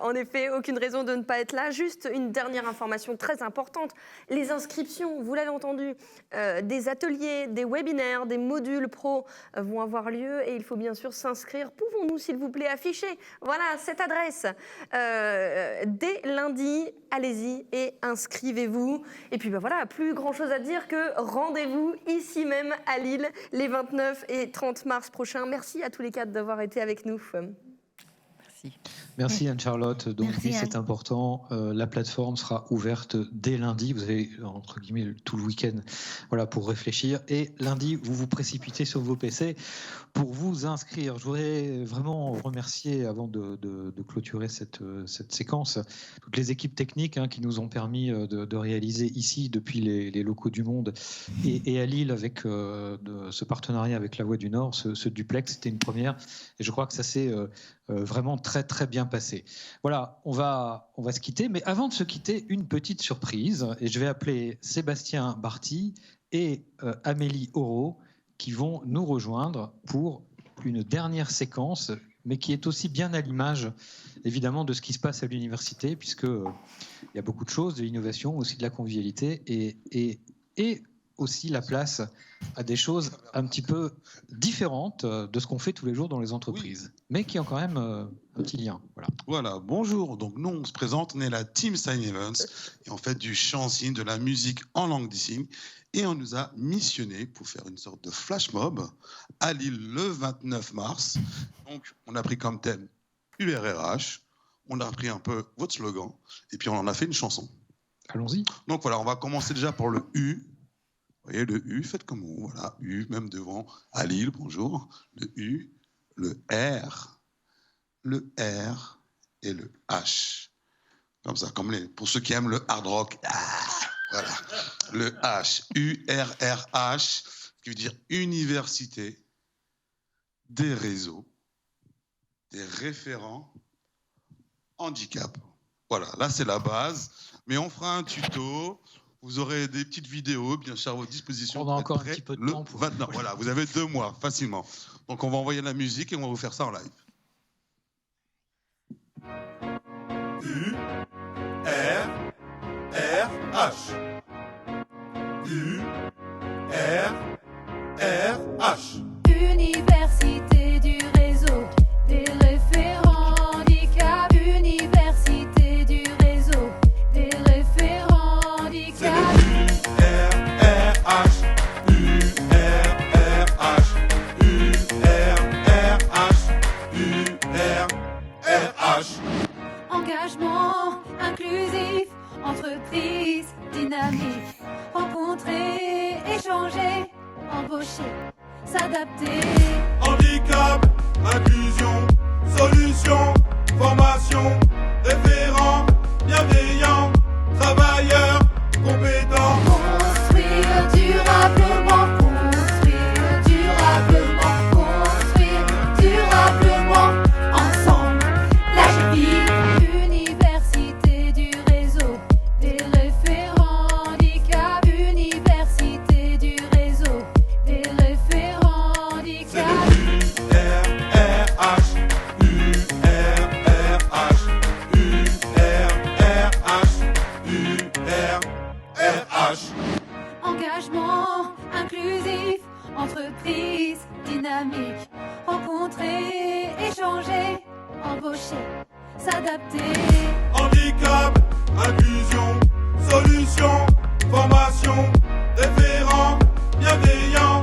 Speaker 2: en effet, aucune raison de ne pas être là. Juste une dernière information très importante. Les inscriptions, vous l'avez entendu, des ateliers, des webinaires, des modules pro vont avoir lieu et il faut bien sûr s'inscrire. Pouvons-nous, s'il vous plaît, afficher cette adresse dès lundi. Allez-y et inscrivez-vous. Et puis voilà, plus grand-chose à dire que rendez-vous ici même à Lille les 29 et 30 mars prochains. Merci à tous les 4 d'avoir été avec nous.
Speaker 1: Merci Anne-Charlotte. Donc oui, c'est important. La plateforme sera ouverte dès lundi. Vous avez entre guillemets tout le week-end, voilà, pour réfléchir. Et lundi, vous vous précipitez sur vos PC pour vous inscrire. Je voudrais vraiment remercier, avant de clôturer cette séquence, toutes les équipes techniques, hein, qui nous ont permis de réaliser ici, depuis les locaux du Monde, et à Lille avec ce partenariat avec La Voix du Nord, ce duplex, c'était une première. Et je crois que ça s'est vraiment très très bien passé. Voilà, on va se quitter, mais avant de se quitter, une petite surprise, et je vais appeler Sébastien Barty et Amélie Auro qui vont nous rejoindre pour une dernière séquence, mais qui est aussi bien à l'image évidemment de ce qui se passe à l'université, puisque il y a beaucoup de choses, de l'innovation, aussi de la convivialité et aussi la place à des choses un petit peu différentes de ce qu'on fait tous les jours dans les entreprises, mais qui ont quand même un petit lien.
Speaker 17: Voilà, bonjour. Donc nous, on se présente, on est la Team Sign Events, et on fait du chant signe, de la musique en langue des signes, et on nous a missionné pour faire une sorte de flash mob à Lille le 29 mars. Donc on a pris comme thème URRH, on a pris un peu votre slogan, et puis on en a fait une chanson.
Speaker 1: Allons-y.
Speaker 17: Donc voilà, on va commencer déjà par le U. Vous voyez, le U, faites comme vous, voilà, U, même devant, à Lille, bonjour. Le U, le R et le H. Comme ça, pour ceux qui aiment le hard rock. Voilà, le H, URRH, qui veut dire Université des réseaux, des référents handicap. Voilà, là c'est la base, mais on fera un tuto. Vous aurez des petites vidéos, bien sûr, à votre disposition.
Speaker 1: On a encore un petit peu de temps.
Speaker 17: Maintenant, voilà, vous avez 2 mois, facilement. Donc, on va envoyer la musique et on va vous faire ça en live. U, R, R, H. U, R, R, H.
Speaker 18: Université du réseau des référents handicap. Université du réseau des référents handicap. Engagement inclusif en s'adapter.
Speaker 19: Handicap, inclusion, solution, formation, référent, bienveillant, travailleur, compétent.
Speaker 18: Construire durablement, construire durablement, construire durablement, ensemble, la GFIP. Université du réseau des référents handicap. Université du réseau des référents handicap. Engagement inclusif, entreprise dynamique, rencontrer, échanger, embaucher, s'adapter.
Speaker 19: Handicap, inclusion, solution, formation, référent, bienveillant,